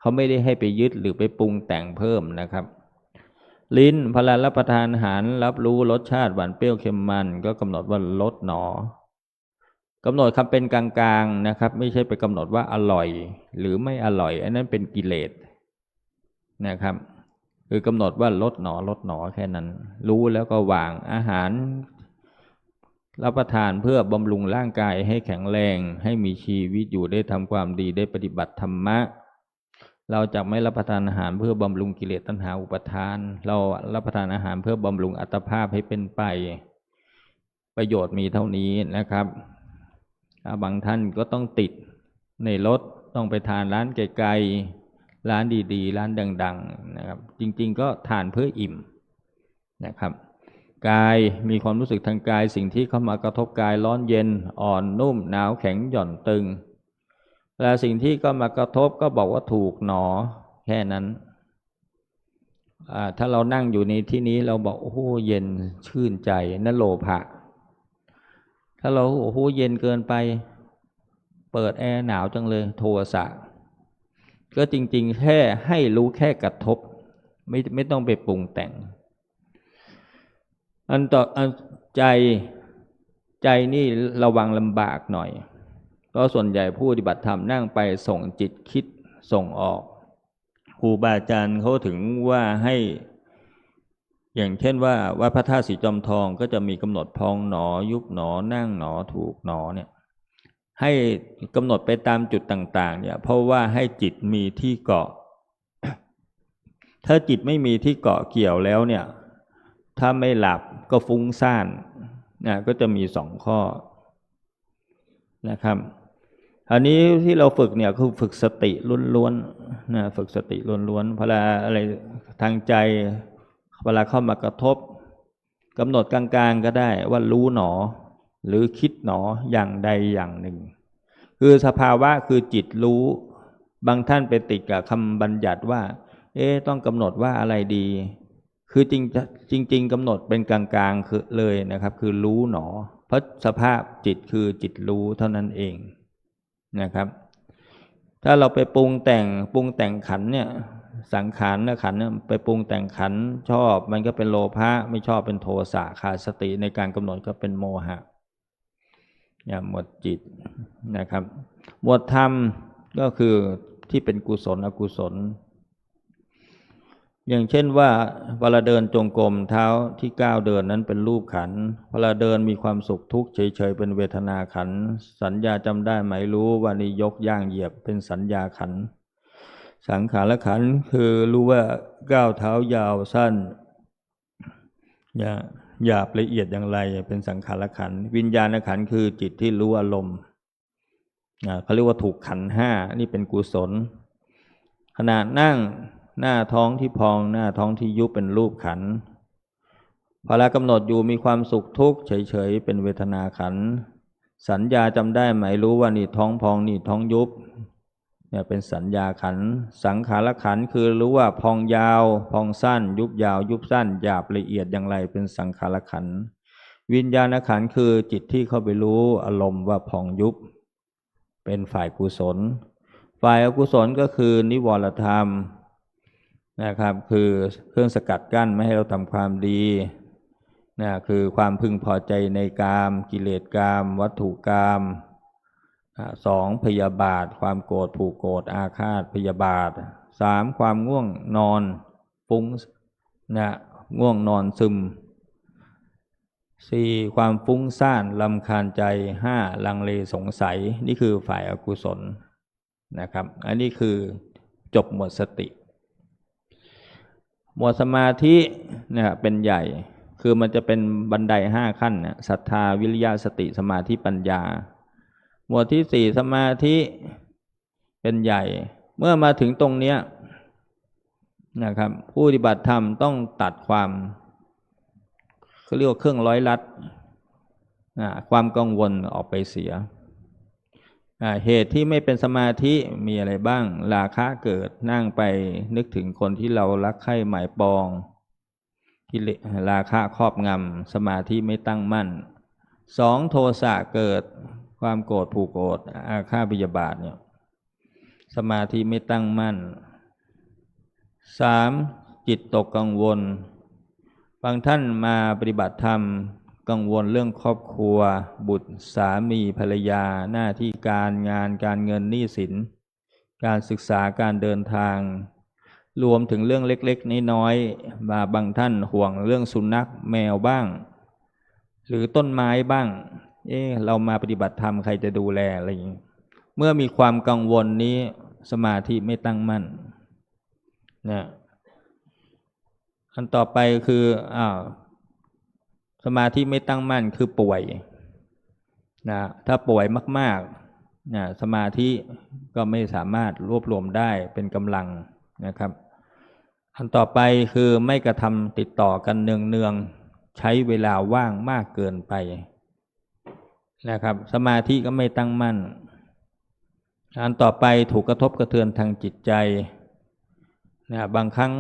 เขาไม่ได้ให้ไปยึดหรือไปปรุงแต่งเพิ่มนะครับลิ้นพอรับประทานอาหารรับรู้รสชาติหวานเปรี้ยวเค็มมันก็กำหนดว่ารสหนอกำหนดคำเป็นกลางๆนะครับไม่ใช่ไปกำหนดว่าอร่อยหรือไม่อร่อยอันนั้นเป็นกิเลสนะครับคือกำหนดว่ารสหนอแค่นั้นรู้แล้วก็วางอาหารรับประทานเพื่อบำรุงร่างกายให้แข็งแรงให้มีชีวิตอยู่ได้ทำความดีได้ปฏิบัติธรรมะเราจะไม่รับประทานอาหารเพื่อบำรุงกิเลสตัณหาอุปาทานเรารับประทานอาหารเพื่อบำรุงอัตภาพให้เป็นไปประโยชน์มีเท่านี้นะครับบางท่านก็ต้องติดในรถต้องไปทานร้านไกลๆร้านดีๆร้านดังๆนะครับจริงๆก็ทานเพื่ออิ่มนะครับกายมีความรู้สึกทางกายสิ่งที่เข้ามากระทบกายร้อนเย็นอ่อนนุ่มหนาวแข็งหย่อนตึงแล้วสิ่งที่ก็มากระทบก็บอกว่าถูกหนอแค่นั้นถ้าเรานั่งอยู่ในที่นี้เราบอกโอ้โหเย็นชื่นใจนั่นโลภะถ้าเราโอ้โหเย็นเกินไปเปิดแอร์หนาวจังเลยโทสะก็จริงๆแค่ให้รู้แค่กระทบไม่ต้องไปปรุงแต่งอันใจนี่ระวังลำบากหน่อยเพราะส่วนใหญ่ผู้ปฏิบัติธรรมนั่งไปส่งจิตคิดส่งออกครูบาอาจารย์เขาถึงว่าให้อย่างเช่นว่าวัดพระธาตุสีจอมทองก็จะมีกำหนดพองหนอยุบหนอนั่งหนอถูกหนอเนี่ยให้กำหนดไปตามจุดต่างๆเนี่ยเพราะว่าให้จิตมีที่เกาะ ถ้าจิตไม่มีที่เกาะเกี่ยวแล้วเนี่ยถ้าไม่หลับก็ฟุ้งซ่านนะก็จะมี2 ข้อนะครับอันนี้ที่เราฝึกเนี่ยคือฝึกสติล้วนๆนะฝึกสติล้วนๆเวลาอะไรทางใจเวลาเข้ามากระทบกำหนดกลางๆก็ได้ว่ารู้หนอหรือคิดหนออย่างใดอย่างหนึ่งคือสภาวะคือจิตรู้บางท่านไปติดกับคำบัญญัติว่าต้องกำหนดว่าอะไรดีคือจริงกำหนดเป็นกลางๆคือเลยนะครับคือรู้หนอเพราะสภาพจิตคือจิตรู้เท่านั้นเองนะครับถ้าเราไปปรุงแต่งขันเนี่ยสังขารและขันเนี่ยไปปรุงแต่งขันชอบมันก็เป็นโลภะไม่ชอบเป็นโทสะขาดสติในการกำหนดก็เป็นโมหะหมดจิตนะครับหมวดธรรมก็คือที่เป็นกุศลอกุศลอย่างเช่นว่าเวลาเดินจงกรมเท้าที่ก้าวเดินนั้นเป็นรูปขันธ์เวลาเดินมีความสุขทุกข์เฉยๆเป็นเวทนาขันธ์สัญญาจำได้ไหมรู้ว่านี่ยกย่างเหยียบเป็นสัญญาขันธ์สังขารขันธ์คือรู้ว่าก้าวเท้ายาวสั้นหยาบละเอียดอย่างไรเป็นสังขารขันธ์วิญญาณขันธ์คือจิตที่รู้อารมณ์เขาเรียกว่าถูกขันธ์5นี่เป็นกุศลขณะนั่งหน้าท้องที่พองหน้าท้องที่ยุบเป็นรูปขันธ์พอเรากำหนดอยู่มีความสุขทุกข์เฉยๆเป็นเวทนาขันธ์สัญญาจำได้ไหมรู้ว่านี่ท้องพองนี่ท้องยุบเนี่ยเป็นสัญญาขันธ์สังขารขันธ์คือรู้ว่าพองยาวพองสั้นยุบยาวยุบสั้นหยาบละเอียดอย่างไรเป็นสังขารขันธ์วิญญาณขันธ์คือจิตที่เข้าไปรู้อารมณ์ว่าพองยุบเป็นฝ่ายกุศลฝ่ายอกุศลก็คือนิวรธรรมนะครับคือเครื่องสกัดกั้นไม่ให้เราทำความดีนะคือความพึงพอใจในกามกิเลสกามวัตถุกาม2พยาบาทความโกรธผูกโกรธอาฆาตพยาบาท3ความง่วงนอนฟุ้งนะง่วงนอนซึม4ความฟุ้งซ่านรำคาญใจ5ลังเลสงสัยนี่คือฝ่ายอกุศลนะครับอันนี้คือจบหมวดสติหมวดสมาธิเนี่ยเป็นใหญ่คือมันจะเป็นบันได5ขั้นนะศรัทธาวิริยะสติสมาธิปัญญาหมวดที่4สมาธิเป็นใหญ่เมื่อมาถึงตรงเนี้ยนะครับผู้ปฏิบัติธรรมต้องตัดความเขาเรียกว่าเครื่องร้อยลัดความกังวลออกไปเสีย เหตุที่ไม่เป็นสมาธิมีอะไรบ้างราคะเกิดนั่งไปนึกถึงคนที่เรารักใคร่หมายปองกิเลสราคะครอบงำสมาธิไม่ตั้งมั่นสองโทสะเกิดความโกรธผูกโกรธอาฆาตพยาบาทเนี่ยสมาธิไม่ตั้งมั่นสามจิตตกกังวลบางท่านมาปฏิบัติธรรมกังวลเรื่องครอบครัวบุตรสามีภรรยาหน้าที่การงานการเงินหนี้สินการศึกษาการเดินทางรวมถึงเรื่องเล็กๆน้อยๆมาบางท่านห่วงเรื่องสุนัขแมวบ้างหรือต้นไม้บ้างเรามาปฏิบัติธรรมใครจะดูแลอะไรอย่างนี้เมื่อมีความกังวลนี้สมาธิไม่ตั้งมั่นนะอันต่อไปคือสมาธิไม่ตั้งมั่นคือป่วยนะถ้าป่วยมากๆนะสมาธิก็ไม่สามารถรวบรวมได้เป็นกำลังนะครับอันต่อไปคือไม่กระทำติดต่อกันเนืองๆใช้เวลาว่างมากเกินไปนะครับสมาธิก็ไม่ตั้งมั่นอันต่อไปถูกกระทบกระเทือนทางจิตใจนะบางครั้ง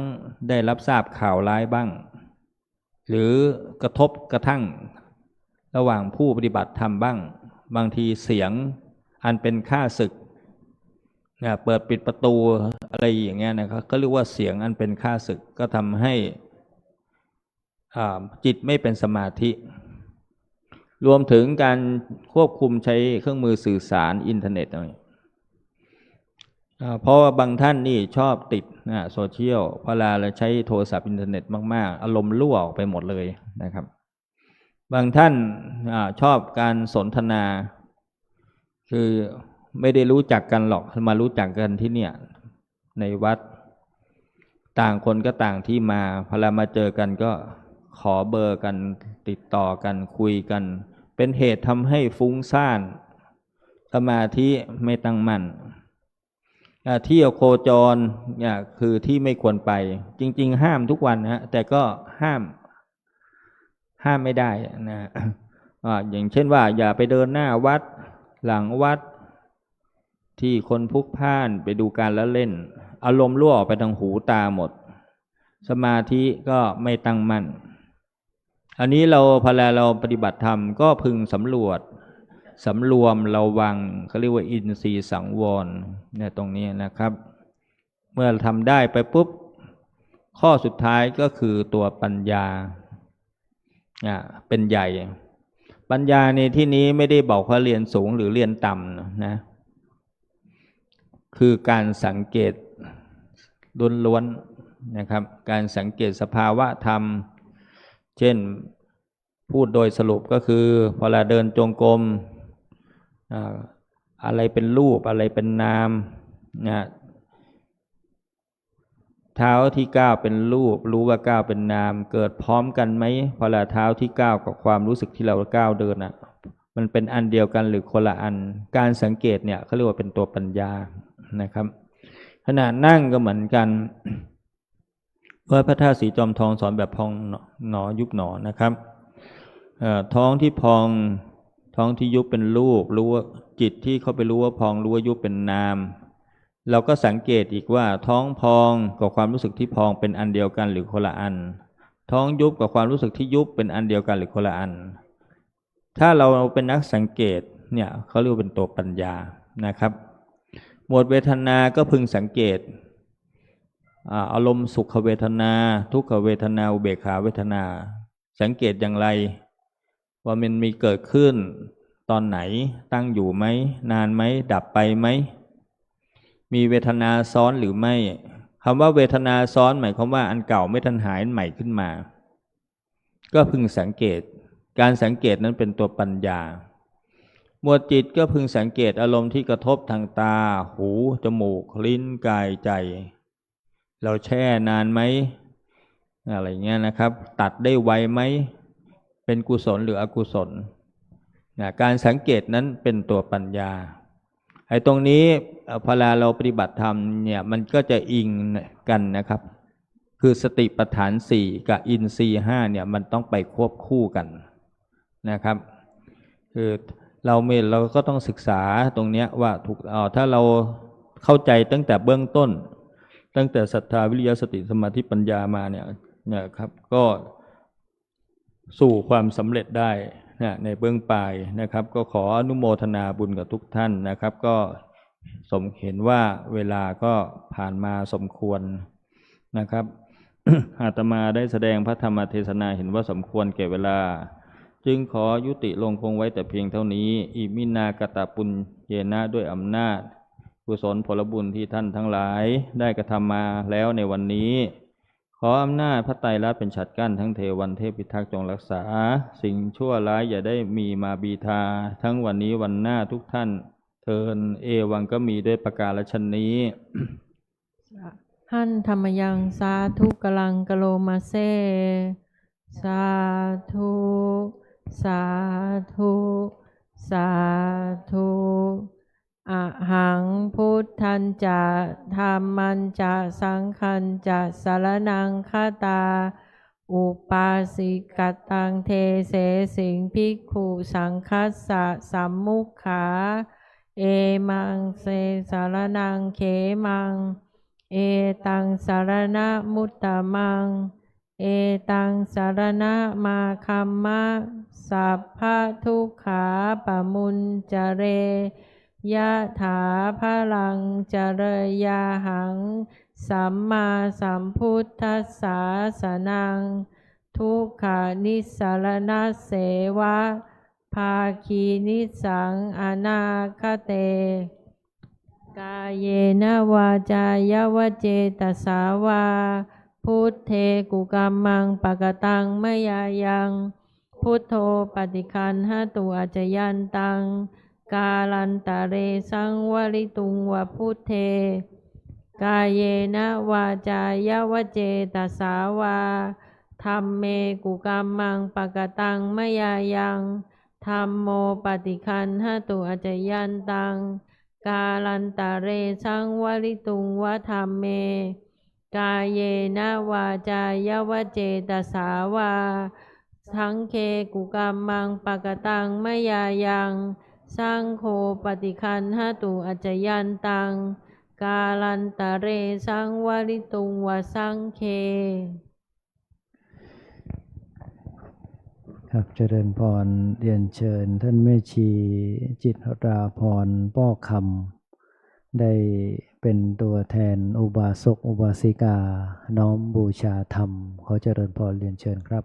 ได้รับทราบข่าวร้ายบ้างหรือกระทบกระทั่งระหว่างผู้ปฏิบัติธรรมบ้างบางทีเสียงอันเป็นข้าศึกนะเปิดปิดประตูอะไรอย่างเงี้ยนะครับก็เรียกว่าเสียงอันเป็นข้าศึกก็ทำให้จิตไม่เป็นสมาธิรวมถึงการควบคุมใช้เครื่องมือสื่อสารอินเทอร์เน็ตเพราะว่าบางท่านนี่ชอบติดโซเชียลพอเราใช้โทรศัพท์อินเทอร์เน็ตมากๆอารมณ์รั่วออกไปหมดเลยนะครับบางท่านชอบการสนทนาคือไม่ได้รู้จักกันหรอกมารู้จักกันที่เนี่ยในวัดต่างคนก็ต่างที่มาพอเรามาเจอกันก็ขอเบอร์กันติดต่อกันคุยกันเป็นเหตุทำให้ฟุ้งซ่านสมาธิไม่ตั้งมั่นเที่ยวโคจรเนี่ยคือที่ไม่ควรไปจริงๆห้ามทุกวันนะแต่ก็ห้ามไม่ได้นะอย่างเช่นว่าอย่าไปเดินหน้าวัดหลังวัดที่คนพลุกพล่านไปดูการละเล่นอารมณ์รั่วออกไปทางหูตาหมดสมาธิก็ไม่ตั้งมั่นอันนี้พอเราปฏิบัติธรรมก็พึงสำรวมระวังเขาเรียกว่าอินทรีย์สังวรเนี่ยตรงนี้นะครับเมื่อทำได้ไปปุ๊บข้อสุดท้ายก็คือตัวปัญญาเป็นใหญ่ปัญญาในที่นี้ไม่ได้บอกว่าเรียนสูงหรือเรียนต่ำนะคือการสังเกตล้วนๆนะครับการสังเกตสภาวะธรรมเช่นพูดโดยสรุปก็คือพอเราเดินจงกรมอะไรเป็นรูปอะไรเป็นนามนะเท้าที่ก้าวเป็นรูปรู้ว่าก้าวเป็นนามเกิดพร้อมกันไหมพอเราเท้าที่ก้าวกับความรู้สึกที่เราก้าวเดินมันเป็นอันเดียวกันหรือคนละอันการสังเกตเนี่ยเขาเรียกว่าเป็นตัวปัญญานะครับขณะนั่งก็เหมือนกันพระธาตุสีจอมทองสอนแบบพองหนอยุบหนอนะครับท้องที่พองท้องที่ยุบเป็นรูปรู้ว่าจิตที่เข้าไปรู้ว่าพองรู้ว่ายุบเป็นนามเราก็สังเกตอีกว่าท้องพองกับความรู้สึกที่พองเป็นอันเดียวกันหรือคนละอันท้องยุบกับความรู้สึกที่ยุบเป็นอันเดียวกันหรือคนละอันถ้าเราเป็นนักสังเกตเนี่ยเขาเรียกเป็นตัวปัญญานะครับหมวดเวทนาก็พึงสังเกตอารมณ์สุขเวทนาทุกขเวทนาอุเบกขาเวทนาสังเกตอย่างไรว่ามันมีเกิดขึ้นตอนไหนตั้งอยู่ไหมนานไหมดับไปไหมมีเวทนาซ้อนหรือไม่คำว่าเวทนาซ้อนหมายความว่าอันเก่าไม่ทันหายใหม่ขึ้นมาก็พึงสังเกตการสังเกตนั้นเป็นตัวปัญญาหมวดจิตก็พึงสังเกตอารมณ์ที่กระทบทางตาหูจมูกลิ้นกายใจเราแช่นานไหมอะไรเงี้ยนะครับตัดได้ไวไหมเป็นกุศลหรืออกุศลการสังเกตนั้นเป็นตัวปัญญาไอ้ตรงนี้พอเราปฏิบัติธรรมเนี่ยมันก็จะอิงกันนะครับคือสติปัฏฐาน4กับอินทรีย์5เนี่ยมันต้องไปควบคู่กันนะครับคือ เราก็ต้องศึกษาตรงเนี้ยว่าถูกถ้าเราเข้าใจตั้งแต่เบื้องต้น ตั้งแต่ศรัทธาวิริยะสติสมาธิปัญญามาเนี่ยครับก็สู่ความสำเร็จได้ในเบื้องปลายนะครับก็ขออนุโมทนาบุญกับทุกท่านนะครับก็เห็นว่าเวลาก็ผ่านมาสมควรนะครับ อาตมาได้แสดงพระธรรมเทศนาเห็นว่าสมควรแก่เวลาจึงขอยุติลงคงไว้แต่เพียงเท่านี้อิมินากตปุญเยนะด้วยอำนาจกุศลผลบุญที่ท่านทั้งหลายได้กระทำมาแล้วในวันนี้ขออำนาจพระไตรลักษณ์เป็นฉัตรกั้นทั้งเทวันเทพพิทักษ์จงรักษาสิ่งชั่วร้ายอย่าได้มีมาบีทาทั้งวันนี้วันหน้าทุกท่านเทินเอวังก็มีด้วยประการฉะนี้ หันธรรมยังสาธุกลังกะโลมาเซสาธุสาธุสาธุอะหังพุทธันจะธัมมัญจะสังฆัญจะสรณังคตาอุปาสิกตังเทเสสิงภิกขุสังคัสสะสัมมุขขาเอมังเสสารนังเขมังเอตังสารณะมุตตมังเอตังสารณะมาคัมมะสัพพะทุกขาปะมุญจเรยะถาพลังจเรยาหังสัมมาสัมพุทธัสสะสนังทุกขานิสรณะเสวะภาคีนิสังอนาคเตกายเยนะวาจายวเจตสาวาพุทเทกุกัมมังปะกตังมยายังพุทโธปฏิคันหตุอาจยันตังกาลันตะเรสังวริตุงวะพุทเทกายเยนะวาจายวเจตสาวาธัมเมกุกัมมังปะกตังมยายังธัมโมปฏิคันหตุอาจยันตังกาลันตะเรสังวริตุงวะธัมเมกายเยนะวาจายวเจตสาวาสังเคกุกัมมังปะกตังมยายังสังโฆปฏิคันหตุอาจยันตังกาลันตะเรสังวริตุงวะสังเคครับเจริญพรเรียนเชิญท่านแม่ชีจิตราพรป้อคำได้เป็นตัวแทนอุบาสกอุบาสิกาน้อมบูชาธรรมขอเจริญพรเรียนเชิญครับ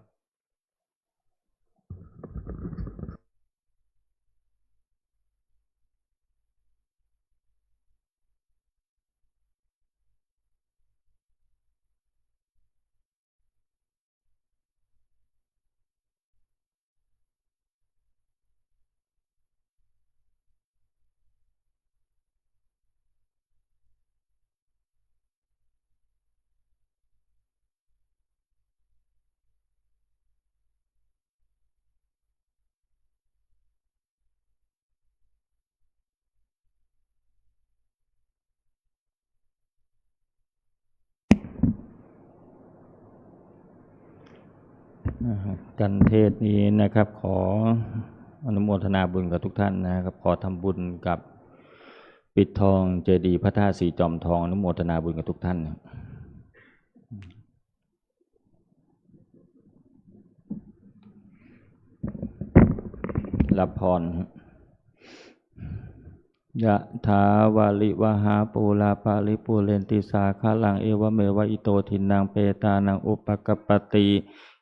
กันเทศนี้นะครับขออนุโมทนาบุญกับทุกท่านนะครับขอทำบุญกับปิดทองเจดีย์พระธาตุสีจอมทองอนุโมทนาบุญกับทุกท่านรับพรยะถาวาลิวหาปูลาปาลิปูเรนติสาคาลังเอวเมวะอิโตทินังเปตานังอุปกปปติ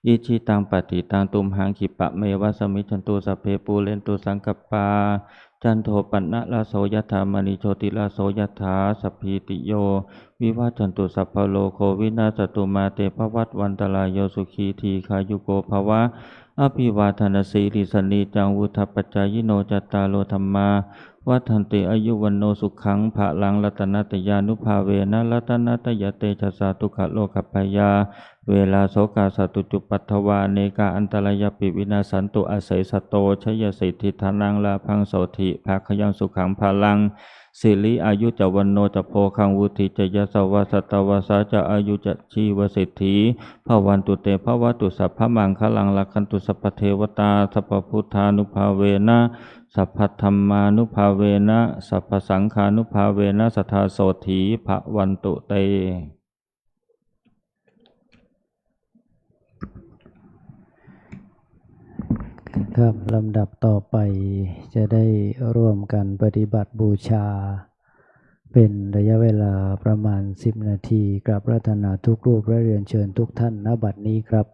อิชิตังปฏิตังตุมหังขิปะเมวะสมิจฉันตุสัพเพปูเรนตุสังกปาจันโทปนะลาโสยถามณีโชติลาโสยถาสัพพิติโยวิวัจจันตุสัพพโลโควินาศตุมาเตภวัตวันตรายโยสุขีทีขายุโกภวะอภิวาทนาสีริสนีจังวุฒปัจจายโนจัตตาโลธรรมาวัฏันติอายุวันโนสุขังภะลังรัตนตยานุภาเวนะรัตนตยเตชะสาตุขะโลกปยาเวลาโสกาสตุจุปัฏฐวาเนกาอันตรายปิวินาสันตุอาศัยสโตชยสิทธิธานังลาพังโสธิภาคยังสุขังภะลังสิริอายุจวันโนจะโพคังวุติจะยสวัสตวาสาจะอายุจะชีวสิทธิภวันตุเตภวตุสัพพมังคลังลักขันตุสัพพเทวตาสัพพพุทธานุภาเวนะ สัพพธรรมานุภาเวนะสัพพสังฆานุภาเวนะสัทธาโสถีภวันตุเตครับลำดับต่อไปจะได้ร่วมกันปฏิบัติบูชา เป็นระยะเวลาประมาณ10 นาทีกราบรัตนาทุกรูปและเรียนเชิญทุกท่านณบัดนี้ครับ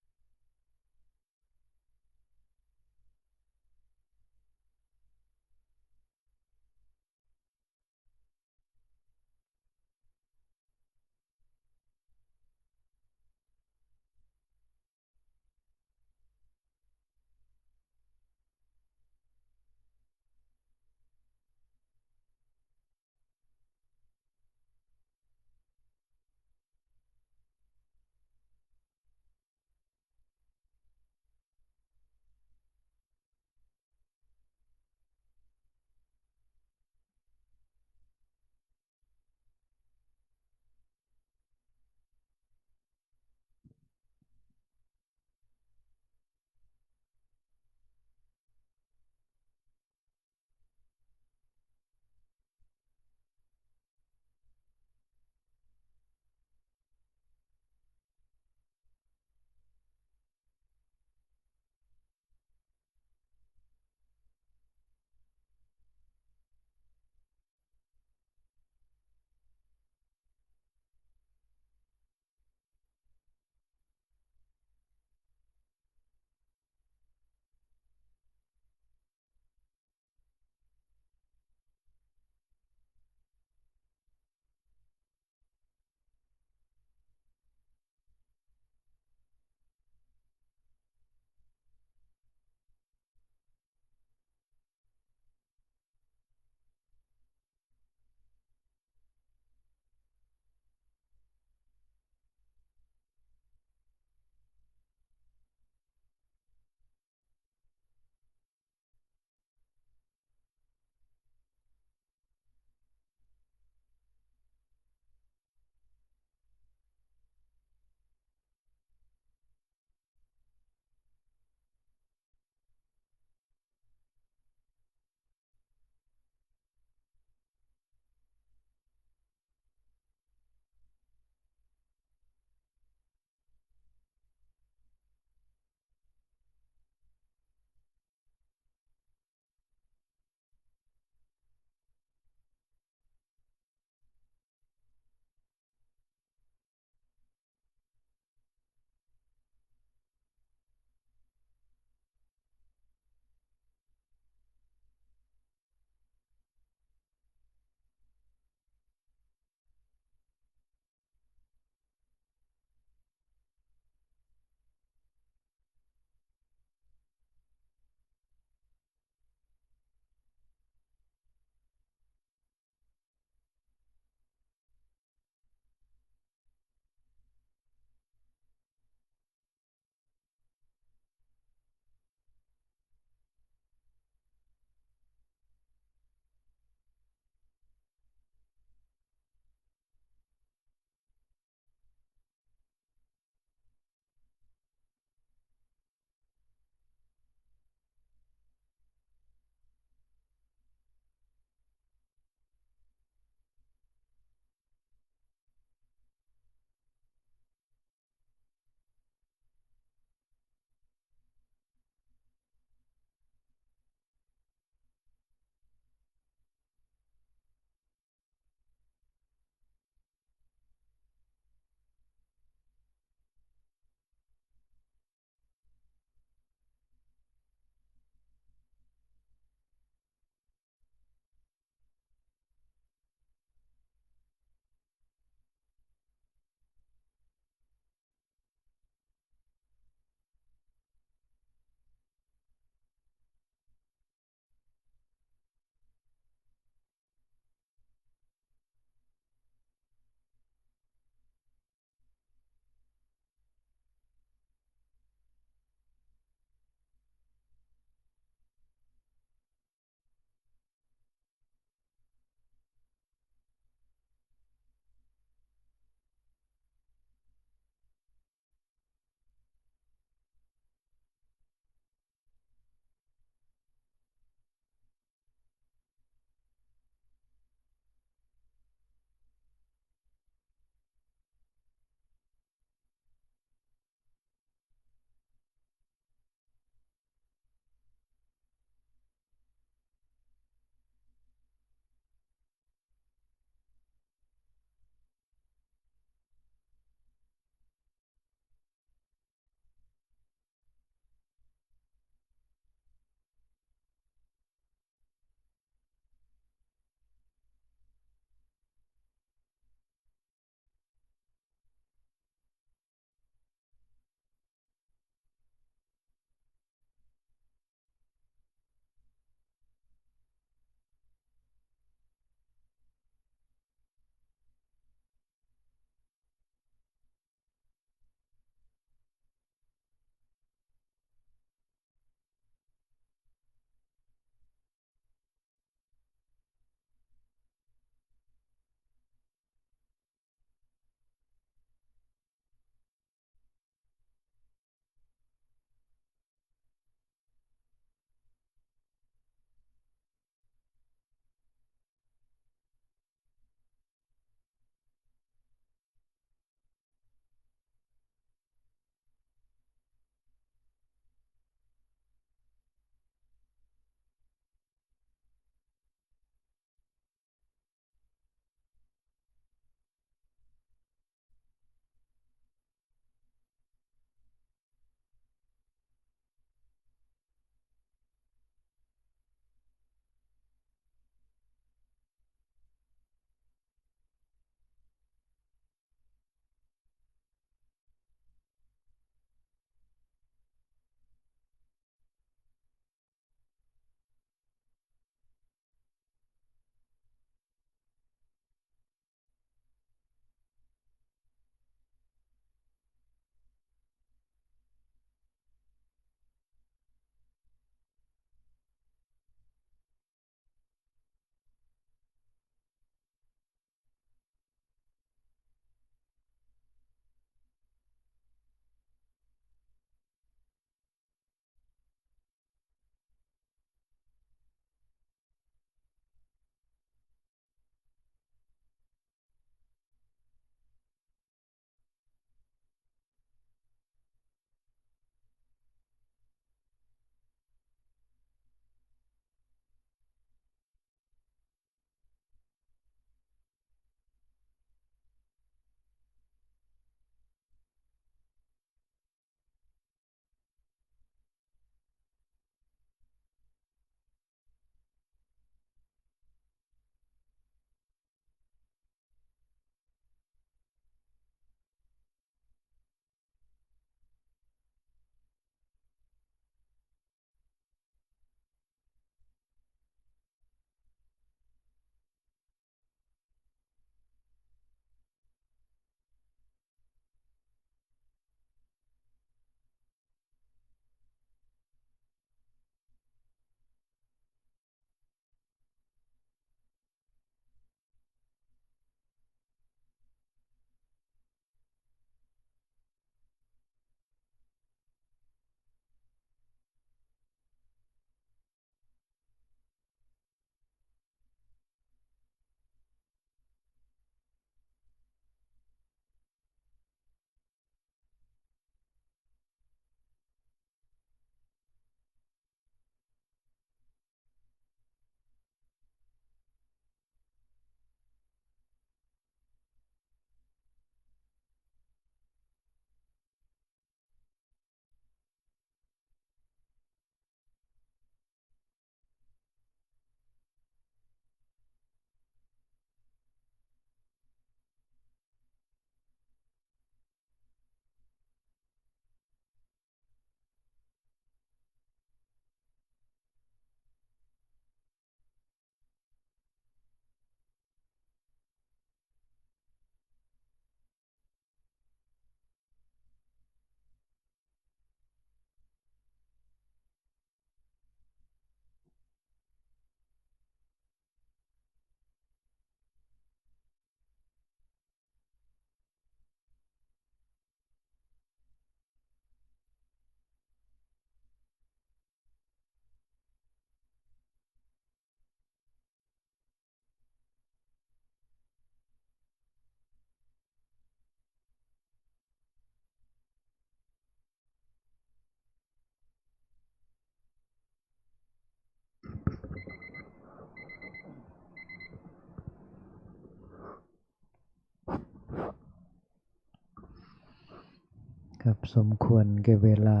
ครับสมควรแก่เวลา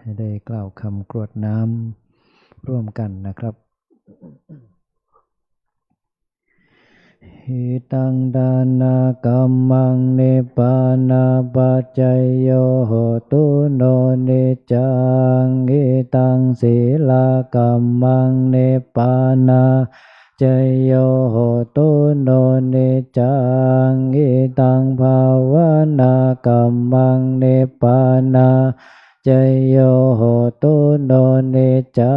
ให้ได้กล่าวคำกรวดน้ำร่วมกันนะครับหิตังดานากัมมังนิปานาปัจจยโยโหตุโนนิจังหิตังศีลากัมมังนิปานาจโยโหตุโนนิจังหิตังภาวนากัมมังนิปานาจโยโหตุโนนิจั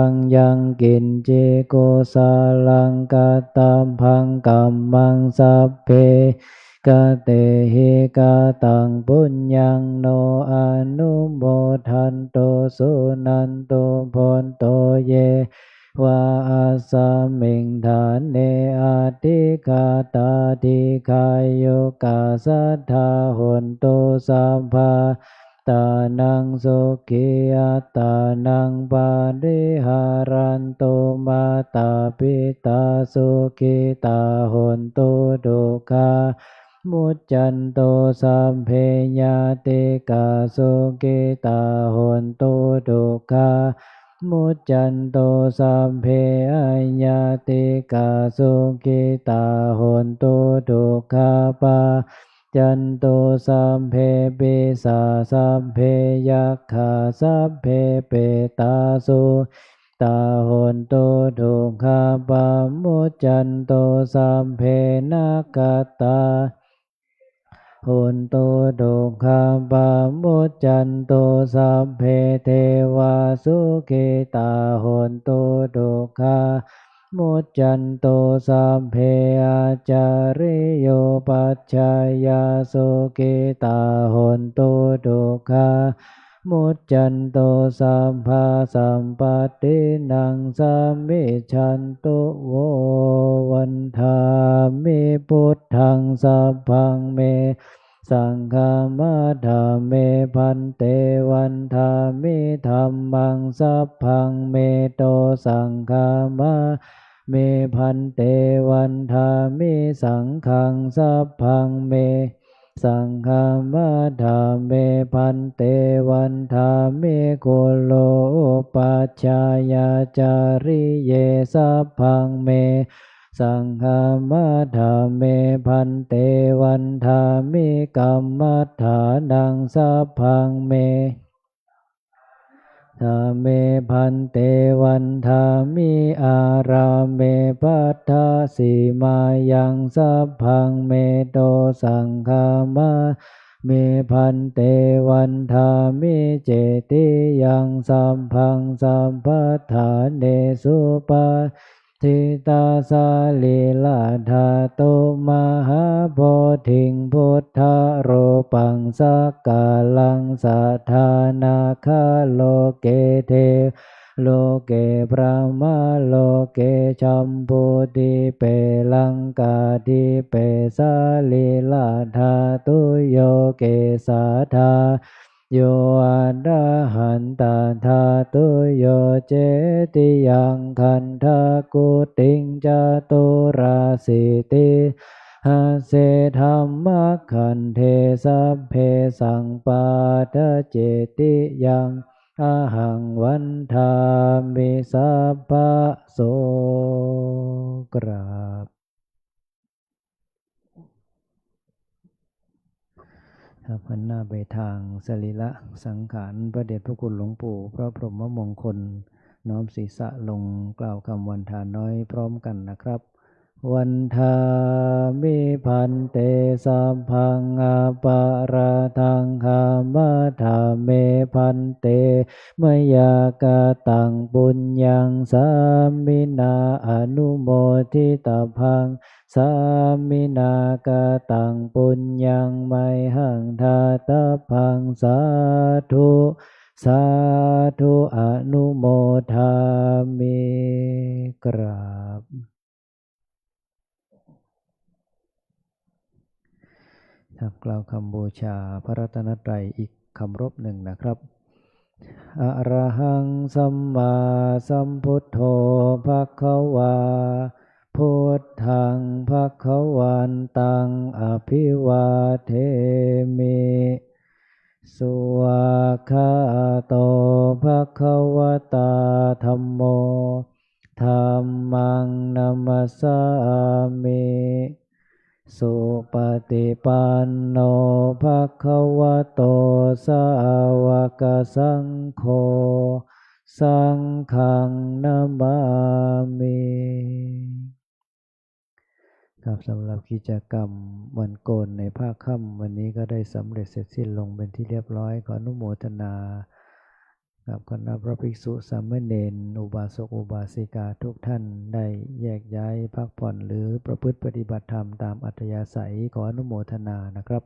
งยังกินเจโกสาลังกตัมพังกัมมังสัพเพกเตหิกตังปุญญังโนอนุโมทันโตสุนันโตพนโตเยวาอาสามิงฐานเนอาทิคาตาทิคายโยกาสัทธาหนโตสัมภาตานังสุขีอัตตานังปาริหารันโตมาตาปิตาสุขิตาหนโตดุขามุจจันโตสัมเพญาติกาสุขิตาหนโตดุขามุจจันโตสัมเพญาติกาสุขิตาหนโตดุขาปาจันโตสัมเพปิสาสัมเพยัคขาสัมเพเปตาสุตาหนโตทุกขาปามุจจันโตสัมเพนักขตาหนโตทุกขาปามุจจันโตสัพเพเทวาสุขิตาหนโตทุกขามุจจันโตสัพเพอาจาริโยปัจจายาสุขิตาหนโตทุกขามุจจันโตสัมภาสัมปตินังสัมมิชันตุโววันธามิพุทธังสัพพังเมสังฆามาธาเมพันเตวันธามิธัมมังสัพพังเมโตสังฆามาเมพันเตวันธามิสังฆังสัพพังเมสังฆามาธาเมพันเตวันธามิโกโลปัจจายาจาริเยสัพพังเมสังฆามาธาเมพันเตวันธามิกัมมัฏฐานังสัพพังเมธาเมพันเตวันธามิอาราเมปัฏฐาสีมายังสัพพังเมโตสังฆามาเมพันเตวันธามิเจติยังสัมพังสัมปัฏฐานเนสุปาทิตาสาลีลาธาโตมหาโพธิงพุทธโรปังสักกาลังสัทธานาคาโลเกเทโลเกพระมาโลเกชัมพุติเปลังกาติเปสาลีลาธาตุโยเกสาธาโยอันดาหันตาธาตุโยเจติยังคันทากุติงจตุราสิติหาเสธรรมคันเทสัพเพสังปาทะเจติยังอาหังวันธามิสัพพะโสกราบครับหันหน้าไปทางสรีระสังขารพระเดชพระคุณหลวงปู่พระพรหมมงคลน้อมศีรษะลงกล่าวคำวันทาน้อยพร้อมกันนะครับวันทามิพันเตสัมพังอาปาราทังคามาธาเมพันเตมยากาตังปุญญังสามินาอนุโมทิตาพังสามินากาตังปุญญังไมหังทาตาพังสาธุสาธุอนุโมทามิกราบครับกล่าวคำบูชาพระรัตนตรัยอีกคำรบหนึ่งนะครับอะระหังสัมมาสัมพุทโธภควาพุทธังภควันตังอภิวาเทมิ สุคาโตภะคะวตาธัมโมธัมมังนัมมัสสามิสุปฏิปันโนภะคะวะโตสาวกสังโฆสังฆังนามามิครับสำหรับกิจกรรมวันโกนในภาคค่ำวันนี้ก็ได้สำเร็จเสร็จสิ้นลงเป็นที่เรียบร้อยขออนุโมทนากับคณะพระภิกษุสามเณรอุบาสกอุบาสิกาทุกท่านได้แยกย้ายพักผ่อนหรือประพฤติปฏิบัติธรรมตามอัธยาศัยขออนุโมทนานะครับ